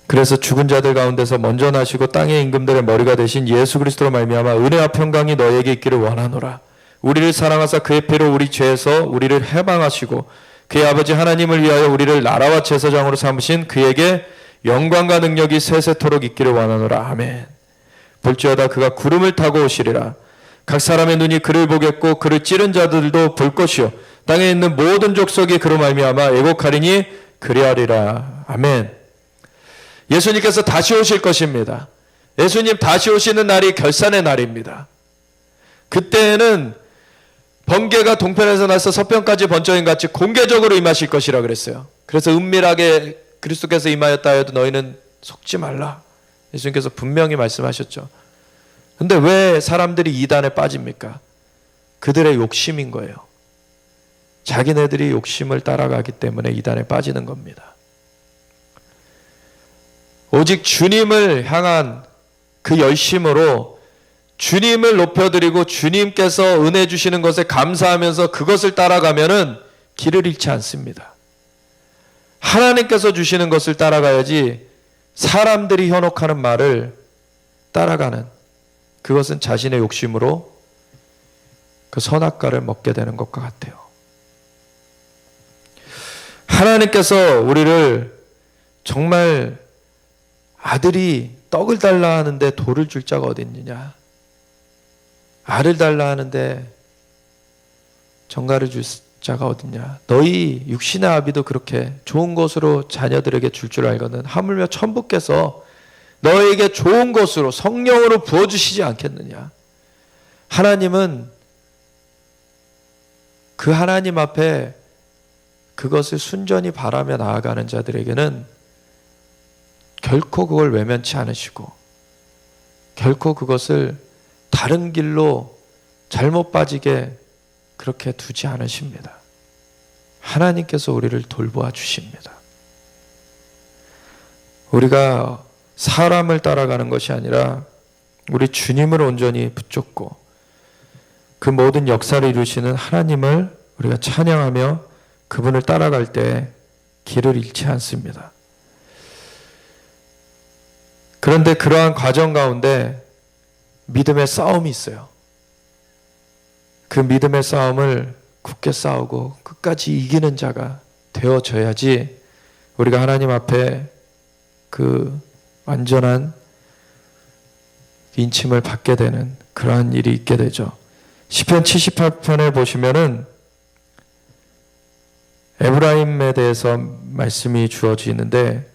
그래서 죽은 자들 가운데서 먼저 나시고 땅의 임금들의 머리가 되신 예수 그리스도로 말미암아 은혜와 평강이 너에게 있기를 원하노라. 우리를 사랑하사 그의 피로 우리 죄에서 우리를 해방하시고 그의 아버지 하나님을 위하여 우리를 나라와 제사장으로 삼으신 그에게 영광과 능력이 세세토록 있기를 원하노라. 아멘. 볼지어다 그가 구름을 타고 오시리라. 각 사람의 눈이 그를 보겠고 그를 찌른 자들도 볼 것이요 땅에 있는 모든 족속이 그로 말미암아 애곡하리니 그리하리라. 아멘. 예수님께서 다시 오실 것입니다. 예수님 다시 오시는 날이 결산의 날입니다. 그때에는 번개가 동편에서 나서 서편까지 번쩍인 같이 공개적으로 임하실 것이라 그랬어요. 그래서 은밀하게 그리스도께서 임하였다 해도 너희는 속지 말라. 예수님께서 분명히 말씀하셨죠. 근데 왜 사람들이 이단에 빠집니까? 그들의 욕심인 거예요. 자기네들이 욕심을 따라가기 때문에 이단에 빠지는 겁니다. 오직 주님을 향한 그 열심으로 주님을 높여드리고 주님께서 은혜 주시는 것에 감사하면서 그것을 따라가면은 길을 잃지 않습니다. 하나님께서 주시는 것을 따라가야지 사람들이 현혹하는 말을 따라가는, 그것은 자신의 욕심으로 그 선악과를 먹게 되는 것과 같아요. 하나님께서 우리를 정말 아들이 떡을 달라 하는데 돌을 줄 자가 어디 있느냐, 알을 달라 하는데 정갈을 줄 자가 어딨냐. 너희 육신의 아비도 그렇게 좋은 것으로 자녀들에게 줄 줄 알거든 하물며 천부께서 너에게 좋은 것으로 성령으로 부어주시지 않겠느냐. 하나님은 그 하나님 앞에 그것을 순전히 바라며 나아가는 자들에게는 결코 그걸 외면치 않으시고 결코 그것을 다른 길로 잘못 빠지게 그렇게 두지 않으십니다. 하나님께서 우리를 돌보아 주십니다. 우리가 사람을 따라가는 것이 아니라 우리 주님을 온전히 붙잡고 그 모든 역사를 이루시는 하나님을 우리가 찬양하며 그분을 따라갈 때 길을 잃지 않습니다. 그런데 그러한 과정 가운데 믿음의 싸움이 있어요. 그 믿음의 싸움을 굳게 싸우고 끝까지 이기는 자가 되어져야지 우리가 하나님 앞에 그 완전한 인침을 받게 되는 그러한 일이 있게 되죠. 시편 78편에 보시면은 에브라임에 대해서 말씀이 주어지는데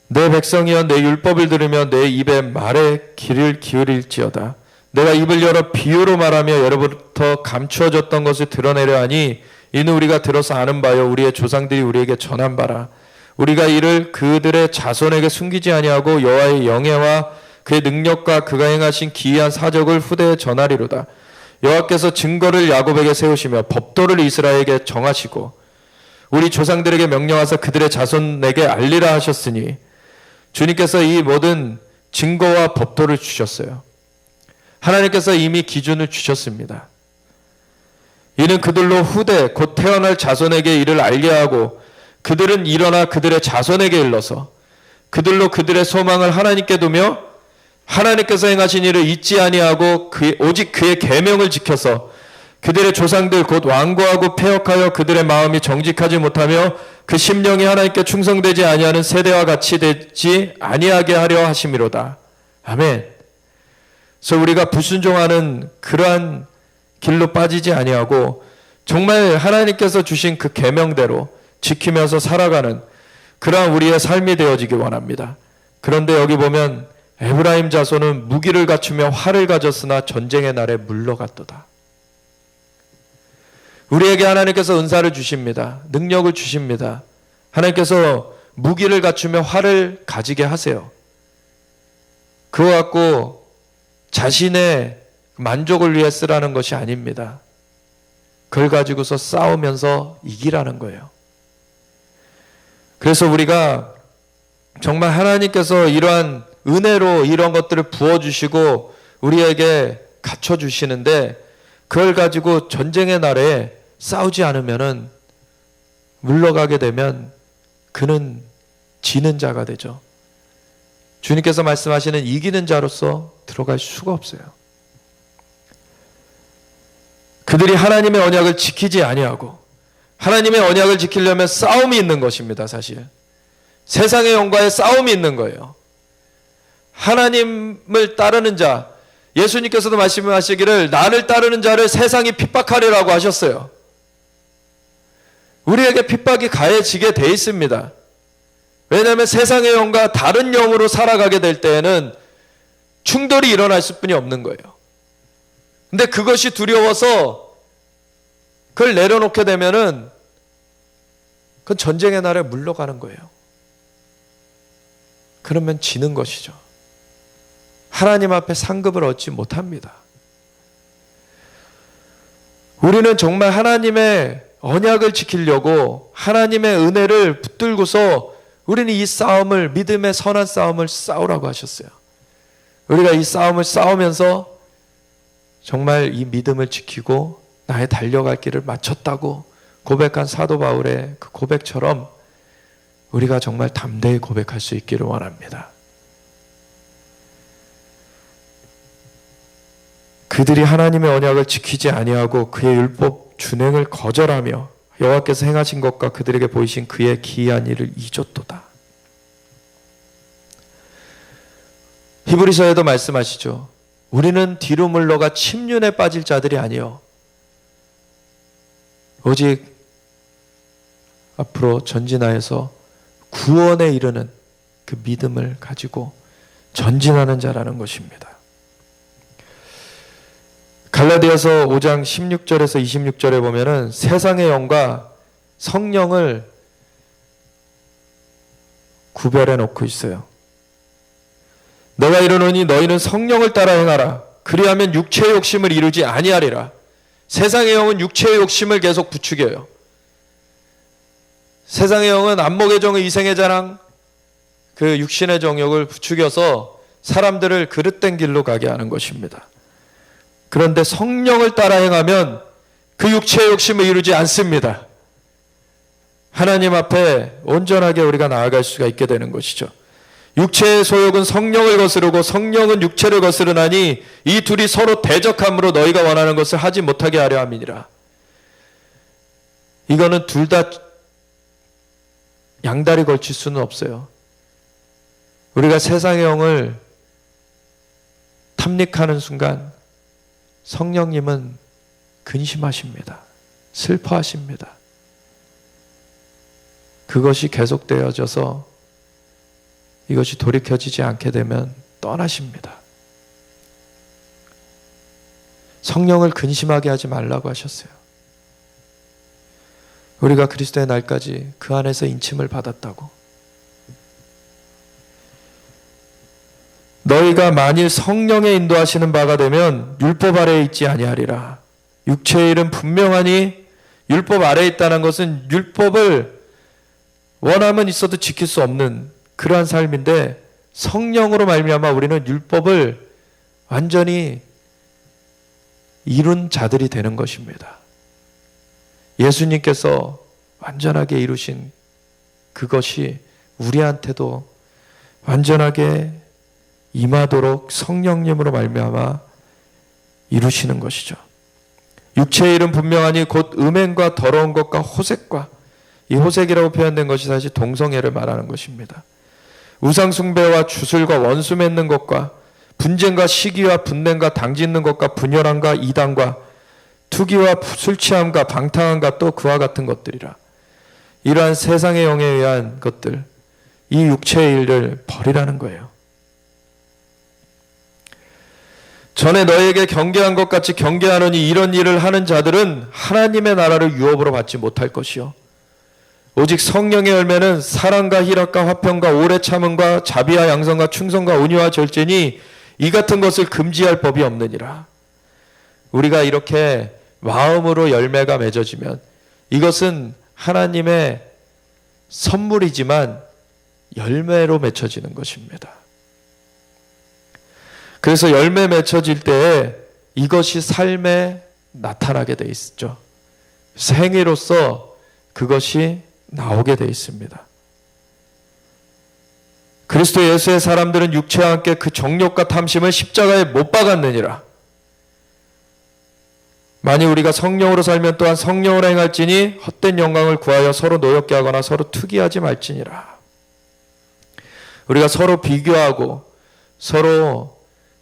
내 백성이여 내 율법을 들으며 내 입의 말에 귀를 기울일지어다. 내가 입을 열어 비유로 말하며 여로부터 감추어졌던 것을 드러내려 하니 이는 우리가 들어서 아는 바요 우리의 조상들이 우리에게 전한 바라. 우리가 이를 그들의 자손에게 숨기지 아니하고 여호와의 영예와 그의 능력과 그가 행하신 기이한 사적을 후대에 전하리로다. 여호와께서 증거를 야곱에게 세우시며 법도를 이스라엘에게 정하시고 우리 조상들에게 명령하사 그들의 자손에게 알리라 하셨으니 주님께서 이 모든 증거와 법도를 주셨어요. 하나님께서 이미 기준을 주셨습니다. 이는 그들로 후대 곧 태어날 자손에게 이를 알게 하고 그들은 일어나 그들의 자손에게 일러서 그들로 그들의 소망을 하나님께 두며 하나님께서 행하신 일을 잊지 아니하고 오직 그의 계명을 지켜서 그들의 조상들 곧 완고하고 패역하여 그들의 마음이 정직하지 못하며 그 심령이 하나님께 충성되지 아니하는 세대와 같이 되지 아니하게 하려 하심이로다. 아멘. 그래서 우리가 불순종하는 그러한 길로 빠지지 아니하고 정말 하나님께서 주신 그 계명대로 지키면서 살아가는 그러한 우리의 삶이 되어지기 원합니다. 그런데 여기 보면 에브라임 자손은 무기를 갖추며 활을 가졌으나 전쟁의 날에 물러갔도다. 우리에게 하나님께서 은사를 주십니다. 능력을 주십니다. 하나님께서 무기를 갖추며 활을 가지게 하세요. 그거 갖고 자신의 만족을 위해 쓰라는 것이 아닙니다. 그걸 가지고서 싸우면서 이기라는 거예요. 그래서 우리가 정말 하나님께서 이러한 은혜로 이런 것들을 부어주시고 우리에게 갖춰주시는데 그걸 가지고 전쟁의 날에 싸우지 않으면은 물러가게 되면 그는 지는 자가 되죠. 주님께서 말씀하시는 이기는 자로서 들어갈 수가 없어요. 그들이 하나님의 언약을 지키지 아니하고 하나님의 언약을 지키려면 싸움이 있는 것입니다. 사실 세상의 영과의 싸움이 있는 거예요. 하나님을 따르는 자, 예수님께서도 말씀하시기를 나를 따르는 자를 세상이 핍박하리라고 하셨어요. 우리에게 핍박이 가해지게 돼 있습니다. 왜냐하면 세상의 영과 다른 영으로 살아가게 될 때에는 충돌이 일어날 수뿐이 없는 거예요. 근데 그것이 두려워서 그걸 내려놓게 되면은 그건 전쟁의 날에 물러가는 거예요. 그러면 지는 것이죠. 하나님 앞에 상급을 얻지 못합니다. 우리는 정말 하나님의 언약을 지키려고 하나님의 은혜를 붙들고서 우리는 이 싸움을, 믿음의 선한 싸움을 싸우라고 하셨어요. 우리가 이 싸움을 싸우면서 정말 이 믿음을 지키고 나의 달려갈 길을 마쳤다고 고백한 사도 바울의 그 고백처럼 우리가 정말 담대히 고백할 수 있기를 원합니다. 그들이 하나님의 언약을 지키지 아니하고 그의 율법 준행을 거절하며 여호와께서 행하신 것과 그들에게 보이신 그의 기이한 일을 잊었도다. 히브리서에도 말씀하시죠. 우리는 뒤로 물러가 침륜에 빠질 자들이 아니요 오직 앞으로 전진하여서 구원에 이르는 그 믿음을 가지고 전진하는 자라는 것입니다. 갈라디아서 5장 16절에서 26절에 보면은 세상의 영과 성령을 구별해 놓고 있어요. 내가 이르노니 너희는 성령을 따라 행하라. 그리하면 육체의 욕심을 이루지 아니하리라. 세상의 영은 육체의 욕심을 계속 부추겨요. 세상의 영은 안목의 정의, 이생의 자랑, 그 육신의 정욕을 부추겨서 사람들을 그릇된 길로 가게 하는 것입니다. 그런데 성령을 따라 행하면 그 육체의 욕심을 이루지 않습니다. 하나님 앞에 온전하게 우리가 나아갈 수가 있게 되는 것이죠. 육체의 소욕은 성령을 거스르고 성령은 육체를 거스르나니 이 둘이 서로 대적함으로 너희가 원하는 것을 하지 못하게 하려 함이니라. 이거는 둘 다 양다리 걸칠 수는 없어요. 우리가 세상의 영을 탐닉하는 순간 성령님은 근심하십니다. 슬퍼하십니다. 그것이 계속되어져서 이것이 돌이켜지지 않게 되면 떠나십니다. 성령을 근심하게 하지 말라고 하셨어요. 우리가 그리스도의 날까지 그 안에서 인침을 받았다고. 너희가 만일 성령의 인도하시는 바가 되면 율법 아래에 있지 아니하리라. 육체의 일은 분명하니 율법 아래에 있다는 것은 율법을 원하면 있어도 지킬 수 없는 그러한 삶인데, 성령으로 말미암아 우리는 율법을 완전히 이룬 자들이 되는 것입니다. 예수님께서 완전하게 이루신 그것이 우리한테도 완전하게 임하도록 성령님으로 말미암아 이루시는 것이죠. 육체의 일은 분명하니 곧 음행과 더러운 것과 호색과, 이 호색이라고 표현된 것이 사실 동성애를 말하는 것입니다. 우상 숭배와 주술과 원수 맺는 것과 분쟁과 시기와 분냄과 당짓는 것과 분열함과 이단과 투기와 술 취함과 방탕함과 또 그와 같은 것들이라. 이러한 세상의 영에 의한 것들, 이 육체의 일을 버리라는 거예요. 전에 너에게 경계한 것 같이 경계하노니 이런 일을 하는 자들은 하나님의 나라를 유업으로 받지 못할 것이요 오직 성령의 열매는 사랑과 희락과 화평과 오래 참음과 자비와 양선과 충성과 온유와 절제니 이 같은 것을 금지할 법이 없느니라. 우리가 이렇게 마음으로 열매가 맺어지면 이것은 하나님의 선물이지만 열매로 맺혀지는 것입니다. 그래서 열매 맺혀질 때에 이것이 삶에 나타나게 돼 있죠. 행위로서 그것이 나오게 돼 있습니다. 그리스도 예수의 사람들은 육체와 함께 그 정욕과 탐심을 십자가에 못 박았느니라. 만일 우리가 성령으로 살면 또한 성령으로 행할지니 헛된 영광을 구하여 서로 노엽게 하거나 서로 투기하지 말지니라. 우리가 서로 비교하고 서로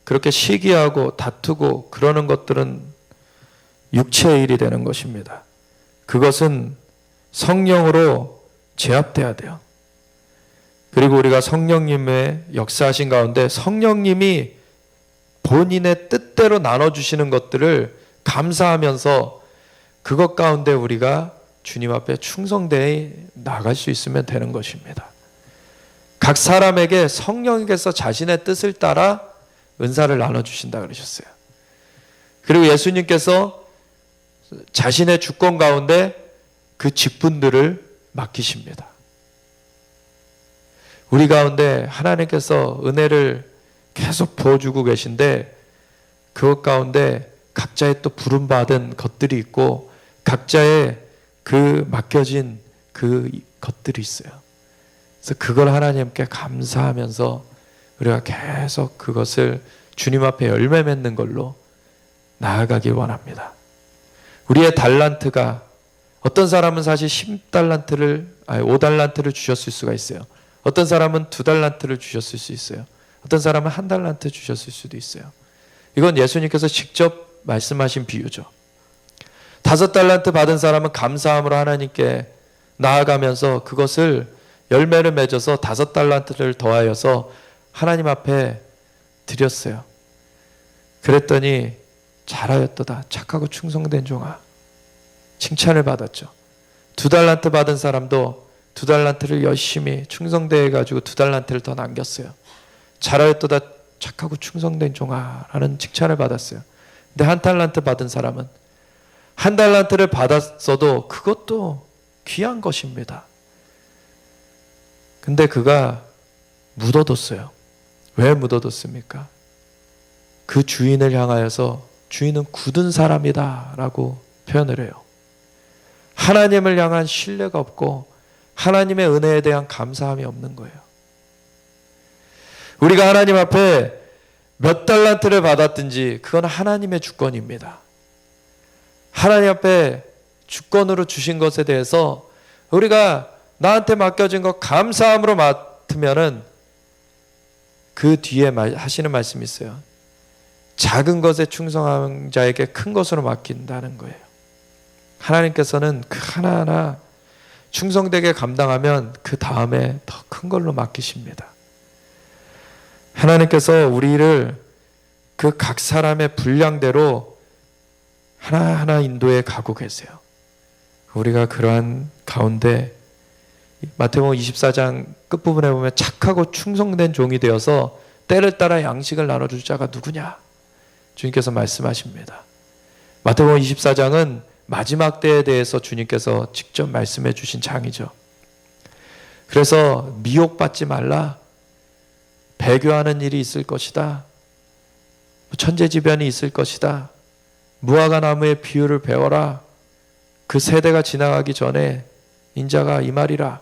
그렇게 시기하고 다투고 그러는 것들은 육체의 일이 되는 것입니다. 그것은 성령으로 제압돼야 돼요. 그리고 우리가 성령님의 역사하신 가운데 성령님이 본인의 뜻대로 나눠주시는 것들을 감사하면서 그것 가운데 우리가 주님 앞에 충성되어 나갈 수 있으면 되는 것입니다. 각 사람에게 성령께서 자신의 뜻을 따라 은사를 나눠주신다 그러셨어요. 그리고 예수님께서 자신의 주권 가운데 그 직분들을 맡기십니다. 우리 가운데 하나님께서 은혜를 계속 부어주고 계신데 그것 가운데 각자의 또 부름받은 것들이 있고 각자의 그 맡겨진 그 것들이 있어요. 그래서 그걸 하나님께 감사하면서 우리가 계속 그것을 주님 앞에 열매 맺는 걸로 나아가길 원합니다. 우리의 달란트가 어떤 사람은 사실 5달란트를 주셨을 수가 있어요. 어떤 사람은 2달란트를 주셨을 수 있어요. 어떤 사람은 1달란트 주셨을 수도 있어요. 이건 예수님께서 직접 말씀하신 비유죠. 5달란트 받은 사람은 감사함으로 하나님께 나아가면서 그것을 열매를 맺어서 5달란트를 더하여서 하나님 앞에 드렸어요. 그랬더니 잘하였도다 착하고 충성된 종아 칭찬을 받았죠. 2달란트 받은 사람도 2달란트를 열심히 충성되어 가지고 2달란트를 더 남겼어요. 잘하였도다 착하고 충성된 종아 라는 칭찬을 받았어요. 근데 1달란트 받은 사람은 1달란트를 받았어도 그것도 귀한 것입니다. 근데 그가 묻어뒀어요. 왜 묻어뒀습니까? 그 주인을 향하여서 주인은 굳은 사람이다 라고 표현을 해요. 하나님을 향한 신뢰가 없고 하나님의 은혜에 대한 감사함이 없는 거예요. 우리가 하나님 앞에 몇 달란트를 받았든지 그건 하나님의 주권입니다. 하나님 앞에 주권으로 주신 것에 대해서 우리가 나한테 맡겨진 것 감사함으로 맡으면은 그 뒤에 하시는 말씀이 있어요. 작은 것에 충성한 자에게 큰 것으로 맡긴다는 거예요. 하나님께서는 그 하나하나 충성되게 감당하면 그 다음에 더 큰 걸로 맡기십니다. 하나님께서 우리를 그 각 사람의 분량대로 하나하나 인도해 가고 계세요. 우리가 그러한 가운데 마태복음 24장 끝부분에 보면 착하고 충성된 종이 되어서 때를 따라 양식을 나눠줄 자가 누구냐? 주님께서 말씀하십니다. 마태복음 24장은 마지막 때에 대해서 주님께서 직접 말씀해 주신 장이죠. 그래서 미혹받지 말라. 배교하는 일이 있을 것이다. 천재지변이 있을 것이다. 무화과 나무의 비유를 배워라. 그 세대가 지나가기 전에 인자가 이 말이라.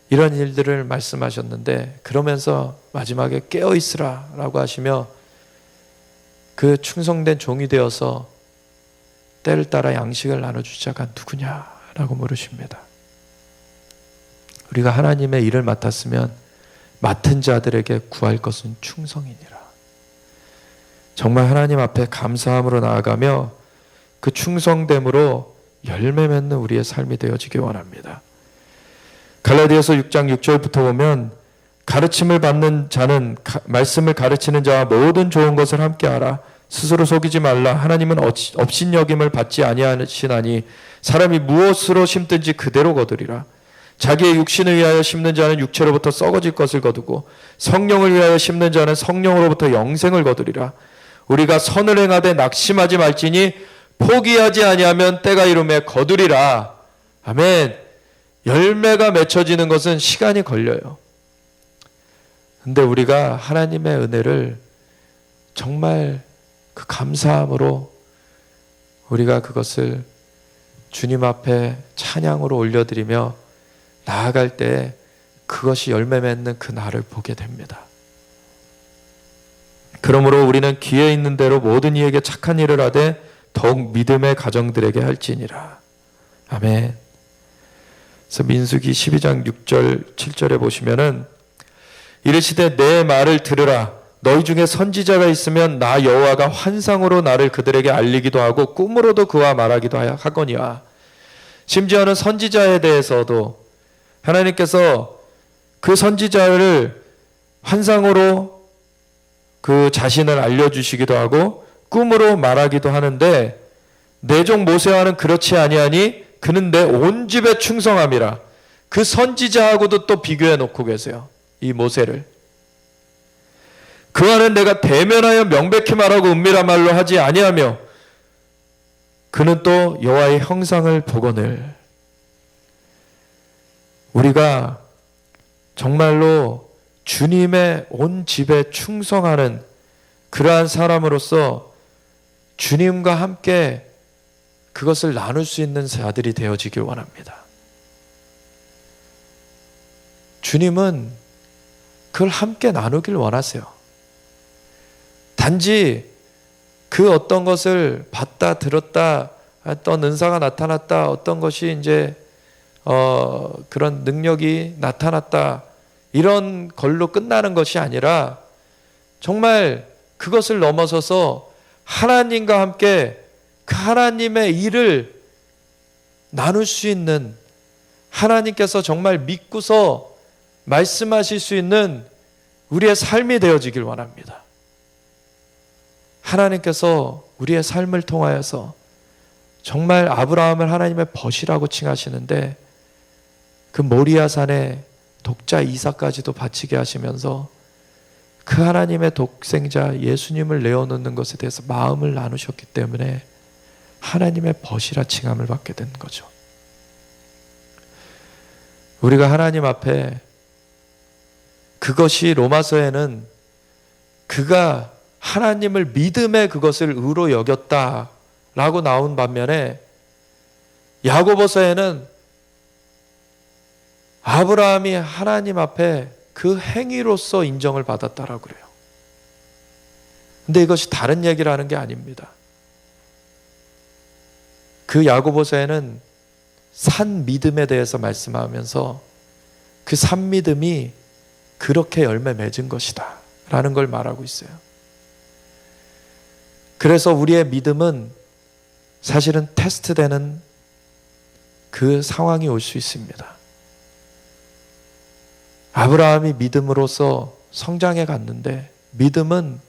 이런 일들을 말씀하셨는데 그러면서 마지막에 깨어있으라 라고 하시며 그 충성된 종이 되어서 때를 따라 양식을 나눠줄 자가 누구냐라고 물으십니다. 우리가 하나님의 일을 맡았으면 맡은 자들에게 구할 것은 충성이니라. 정말 하나님 앞에 감사함으로 나아가며 그 충성됨으로 열매 맺는 우리의 삶이 되어지기 원합니다. 갈라디아서 6장 6절부터 보면 가르침을 받는 자는 말씀을 가르치는 자와 모든 좋은 것을 함께 하라. 스스로 속이지 말라. 하나님은 업신여김을 받지 아니하시나니 사람이 무엇으로 심든지 그대로 거두리라. 자기의 육신을 위하여 심는 자는 육체로부터 썩어질 것을 거두고 성령을 위하여 심는 자는 성령으로부터 영생을 거두리라. 우리가 선을 행하되 낙심하지 말지니 포기하지 아니하면 때가 이르매 거두리라. 아멘. 열매가 맺혀지는 것은 시간이 걸려요. 근데 우리가 하나님의 은혜를 정말 그 감사함으로 우리가 그것을 주님 앞에 찬양으로 올려드리며 나아갈 때 그것이 열매 맺는 그 날을 보게 됩니다. 그러므로 우리는 기회 있는 대로 모든 이에게 착한 일을 하되 더욱 믿음의 가정들에게 할지니라. 아멘. 그래서 민수기 12장 6절 7절에 보시면은 이르시되 내 말을 들으라. 너희 중에 선지자가 있으면 나 여호와가 환상으로 나를 그들에게 알리기도 하고 꿈으로도 그와 말하기도 하거니와. 심지어는 선지자에 대해서도 하나님께서 그 선지자를 환상으로 그 자신을 알려주시기도 하고 꿈으로 말하기도 하는데 내 종 모세와는 그렇지 아니하니 그는 내 온 집에 충성함이라. 그 선지자하고도 또 비교해 놓고 계세요. 이 모세를. 그와는 내가 대면하여 명백히 말하고 은밀한 말로 하지 아니하며 그는 또 여호와의 형상을 보거늘. 우리가 정말로 주님의 온 집에 충성하는 그러한 사람으로서 주님과 함께 그것을 나눌 수 있는 자들이 되어지길 원합니다. 주님은 그걸 함께 나누길 원하세요. 단지 그 어떤 것을 봤다 들었다 어떤 은사가 나타났다 어떤 것이 이제 그런 능력이 나타났다 이런 걸로 끝나는 것이 아니라 정말 그것을 넘어서서 하나님과 함께 그 하나님의 일을 나눌 수 있는 하나님께서 정말 믿고서 말씀하실 수 있는 우리의 삶이 되어지길 원합니다. 하나님께서 우리의 삶을 통하여서 정말 아브라함을 하나님의 벗이라고 칭하시는데 그 모리아산에 독자 이삭까지도 바치게 하시면서 그 하나님의 독생자 예수님을 내어놓는 것에 대해서 마음을 나누셨기 때문에 하나님의 벗이라 칭함을 받게 된 거죠. 우리가 하나님 앞에 그것이 로마서에는 그가 하나님을 믿음에 그것을 의로 여겼다라고 나온 반면에 야고보서에는 아브라함이 하나님 앞에 그 행위로서 인정을 받았다라고 그래요. 근데 이것이 다른 얘기를 하는 게 아닙니다. 그 야고보서에는 산 믿음에 대해서 말씀하면서 그 산 믿음이 그렇게 열매 맺은 것이다 라는 걸 말하고 있어요. 그래서 우리의 믿음은 사실은 테스트되는 그 상황이 올 수 있습니다. 아브라함이 믿음으로써 성장해 갔는데 믿음은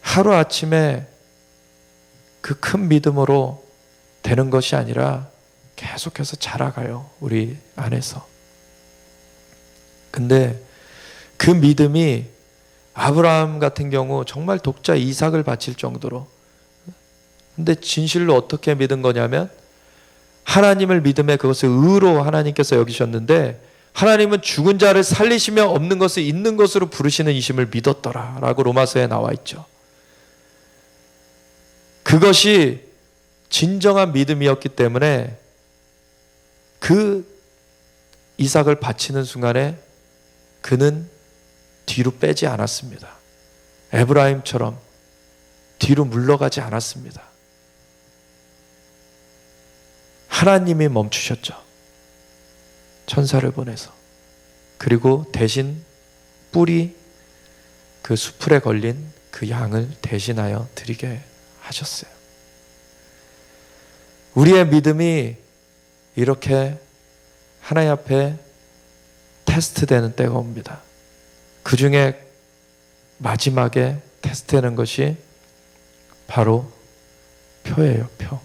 하루아침에 그 큰 믿음으로 되는 것이 아니라 계속해서 자라가요. 우리 안에서. 근데 그 믿음이 아브라함 같은 경우 정말 독자 이삭을 바칠 정도로, 근데 진실로 어떻게 믿은 거냐면 하나님을 믿음에 그것을 의로 하나님께서 여기셨는데 하나님은 죽은 자를 살리시며 없는 것을 있는 것으로 부르시는 이심을 믿었더라 라고 로마서에 나와 있죠. 그것이 진정한 믿음이었기 때문에 그 이삭을 바치는 순간에 그는 뒤로 빼지 않았습니다. 에브라임처럼 뒤로 물러가지 않았습니다. 하나님이 멈추셨죠. 천사를 보내서. 그리고 대신 뿔이 그 수풀에 걸린 그 양을 대신하여 드리게 하셨어요. 우리의 믿음이 이렇게 하나님 앞에 테스트되는 때가 옵니다. 그 중에 마지막에 테스트되는 것이 바로 표예요. 표.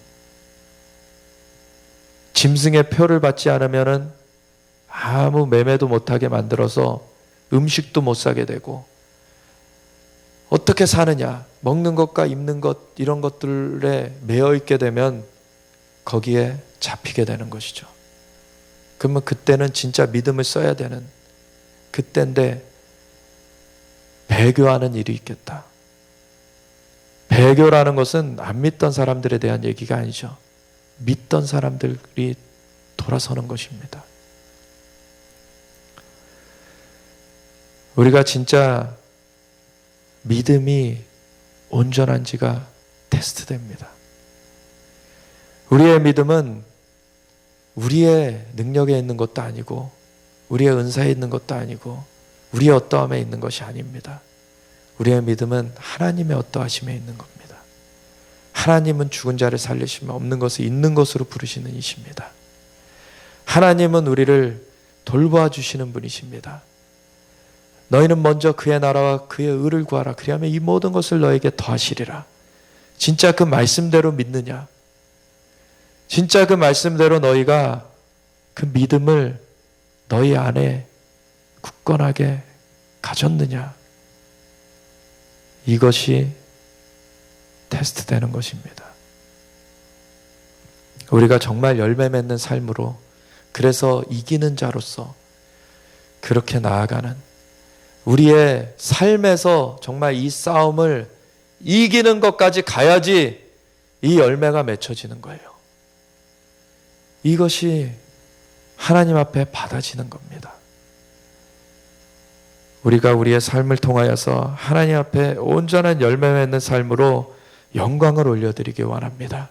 짐승의 표를 받지 않으면은 아무 매매도 못하게 만들어서 음식도 못 사게 되고, 어떻게 사느냐, 먹는 것과 입는 것 이런 것들에 매여 있게 되면 거기에 잡히게 되는 것이죠. 그러면 그때는 진짜 믿음을 써야 되는 그때인데 배교하는 일이 있겠다. 배교라는 것은 안 믿던 사람들에 대한 얘기가 아니죠. 믿던 사람들이 돌아서는 것입니다. 우리가 진짜 믿음이 온전한지가 테스트됩니다. 우리의 믿음은 우리의 능력에 있는 것도 아니고 우리의 은사에 있는 것도 아니고 우리의 어떠함에 있는 것이 아닙니다. 우리의 믿음은 하나님의 어떠하심에 있는 겁니다. 하나님은 죽은 자를 살리시며 없는 것을 있는 것으로 부르시는 이십니다. 하나님은 우리를 돌보아 주시는 분이십니다. 너희는 먼저 그의 나라와 그의 의를 구하라. 그리하면 이 모든 것을 너에게 더하시리라. 진짜 그 말씀대로 믿느냐? 진짜 그 말씀대로 너희가 그 믿음을 너희 안에 굳건하게 가졌느냐? 이것이 테스트되는 것입니다. 우리가 정말 열매 맺는 삶으로, 그래서 이기는 자로서 그렇게 나아가는, 우리의 삶에서 정말 이 싸움을 이기는 것까지 가야지 이 열매가 맺혀지는 거예요. 이것이 하나님 앞에 받아지는 겁니다. 우리가 우리의 삶을 통하여서 하나님 앞에 온전한 열매 맺는 삶으로 영광을 올려드리기 원합니다.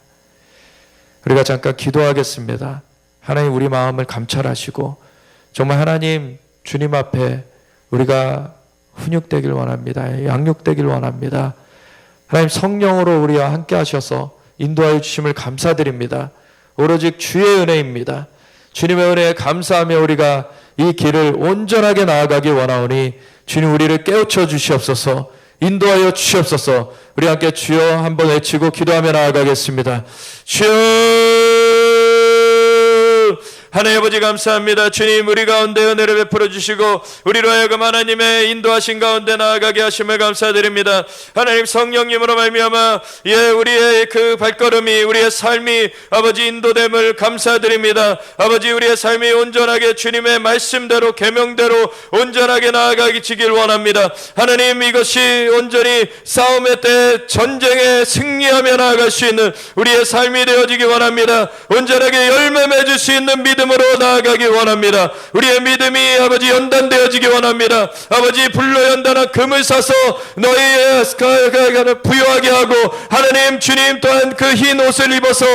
우리가 잠깐 기도하겠습니다. 하나님, 우리 마음을 감찰하시고 정말 하나님 주님 앞에 우리가 훈육되길 원합니다. 양육되길 원합니다. 하나님, 성령으로 우리와 함께 하셔서 인도하여 주심을 감사드립니다. 오로지 주의 은혜입니다. 주님의 은혜에 감사하며 우리가 이 길을 온전하게 나아가기 원하오니 주님, 우리를 깨우쳐 주시옵소서, 인도하여 주시옵소서. 우리 함께 주여 한번 외치고 기도하며 나아가겠습니다. 주여, 하나님 아버지 감사합니다. 주님, 우리 가운데 은혜를 베풀어 주시고 우리로 하여금 하나님의 인도하신 가운데 나아가게 하심을 감사드립니다. 하나님, 성령님으로 말미암아 우리의 그 발걸음이, 우리의 삶이 아버지 인도됨을 감사드립니다. 아버지, 우리의 삶이 온전하게 주님의 말씀대로 계명대로 온전하게 나아가기를 원합니다. 하나님, 이것이 온전히 싸움의 때 전쟁에 승리하며 나아갈 수 있는 우리의 삶이 되어지기 원합니다. 온전하게 열매 맺을 수 있는 믿음으로 나아가기 원합니다. 우리의 믿음이 아버지 연단되어지기 원합니다. 아버지, 불로 연단한 금을 사서 너희의 부유하게 하고, 하나님 주님 또한 그 흰 옷을 입어서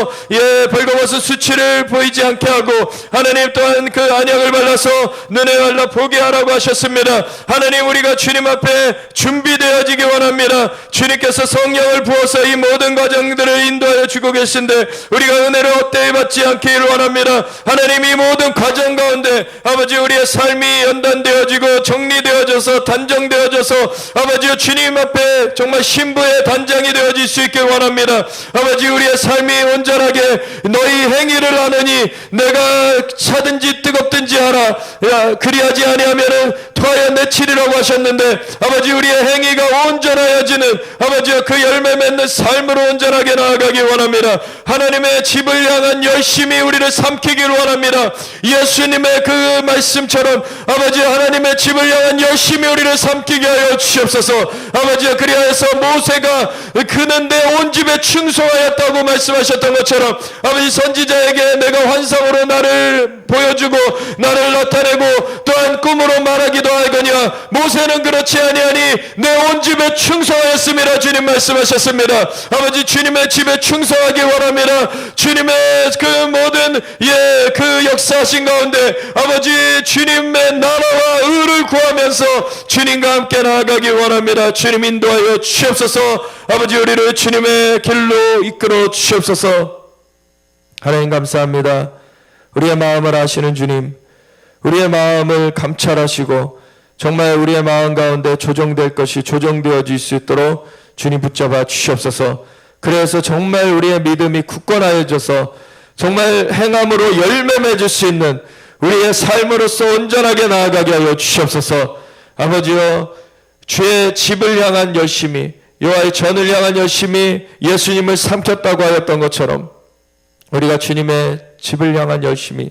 벌거벗은 수치를 보이지 않게 하고, 하나님 또한 그 안약을 발라서 눈에 발라 보게 하라고 하셨습니다. 하나님, 우리가 주님 앞에 준비되어지기 원합니다. 주님께서 성령을 부어서 이 모든 과정들을 인도하여 주고 계신데 우리가 은혜를 헛되이 받지 않기를 원합니다. 하나님, 이 모든 과정 가운데 아버지, 우리의 삶이 연단되어지고 정리되어져서 단정되어져서 아버지 주님 앞에 정말 신부의 단장이 되어질 수 있길 원합니다. 아버지, 우리의 삶이 온전하게 너희 행위를 하느니 내가 차든지 뜨겁든지 하라. 그리하지 아니하면은 토하여 내치리라고 하셨는데, 아버지, 우리의 행위가 온전하여지는 아버지 그 열매 맺는 삶으로 온전하게 나아가기 원합니다. 하나님의 집을 향한 열심히 우리를 삼키길 원합니다. 예수님의 그 말씀처럼 아버지, 하나님의 집을 향한 열심히 우리를 삼키게 하여 주시옵소서. 아버지, 그리하여서 모세가 그는 내 온 집에 충성하였다고 말씀하셨던 것처럼 아버지, 선지자에게 내가 환상으로 나를 보여주고 나를 나타내고 또한 꿈으로 말하기도 하거니와 모세는 그렇지 아니하니 내 온 집에 충성하였습니다. 주님 말씀하셨습니다. 아버지, 주님의 집에 충성하기 원합니다. 주님의 그 모든 그 역사하신 가운데 아버지, 주님의 나라와 의를 구하면서 주님과 함께 나아가기 원합니다. 주님 인도하여 주시옵소서. 아버지, 우리를 주님의 길로 이끌어 주시옵소서. 하나님 감사합니다. 우리의 마음을 아시는 주님, 우리의 마음을 감찰하시고 정말 우리의 마음 가운데 조정될 것이 조정되어질 수 있도록 주님 붙잡아 주시옵소서. 그래서 정말 우리의 믿음이 굳건하여져서 정말 행함으로 열매 맺을 수 있는 우리의 삶으로서 온전하게 나아가게 하여 주시옵소서. 아버지여, 주의 집을 향한 열심이, 여호와의 전을 향한 열심이 예수님을 삼켰다고 하였던 것처럼 우리가 주님의 집을 향한 열심이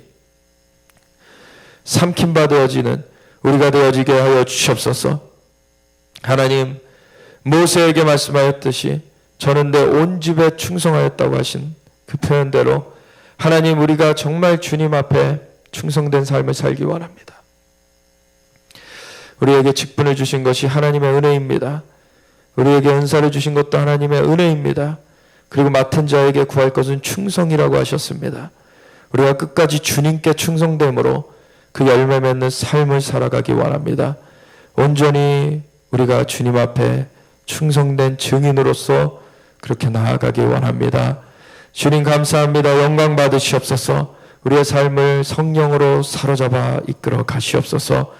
삼킴바 되어지는 우리가 되어지게 하여 주시옵소서. 하나님, 모세에게 말씀하였듯이 저는 내 온 집에 충성하였다고 하신 그 표현대로 하나님, 우리가 정말 주님 앞에 충성된 삶을 살기 원합니다. 우리에게 직분을 주신 것이 하나님의 은혜입니다. 우리에게 은사를 주신 것도 하나님의 은혜입니다. 그리고 맡은 자에게 구할 것은 충성이라고 하셨습니다. 우리가 끝까지 주님께 충성됨으로 그 열매 맺는 삶을 살아가기 원합니다. 온전히 우리가 주님 앞에 충성된 증인으로서 그렇게 나아가기 원합니다. 주님 감사합니다. 영광 받으시옵소서. 우리의 삶을 성령으로 사로잡아 이끌어 가시옵소서.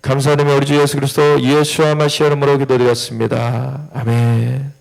감사드리며 우리 주 예수 그리스도 예수와 마시아 이름으로 기도드렸습니다. 아멘.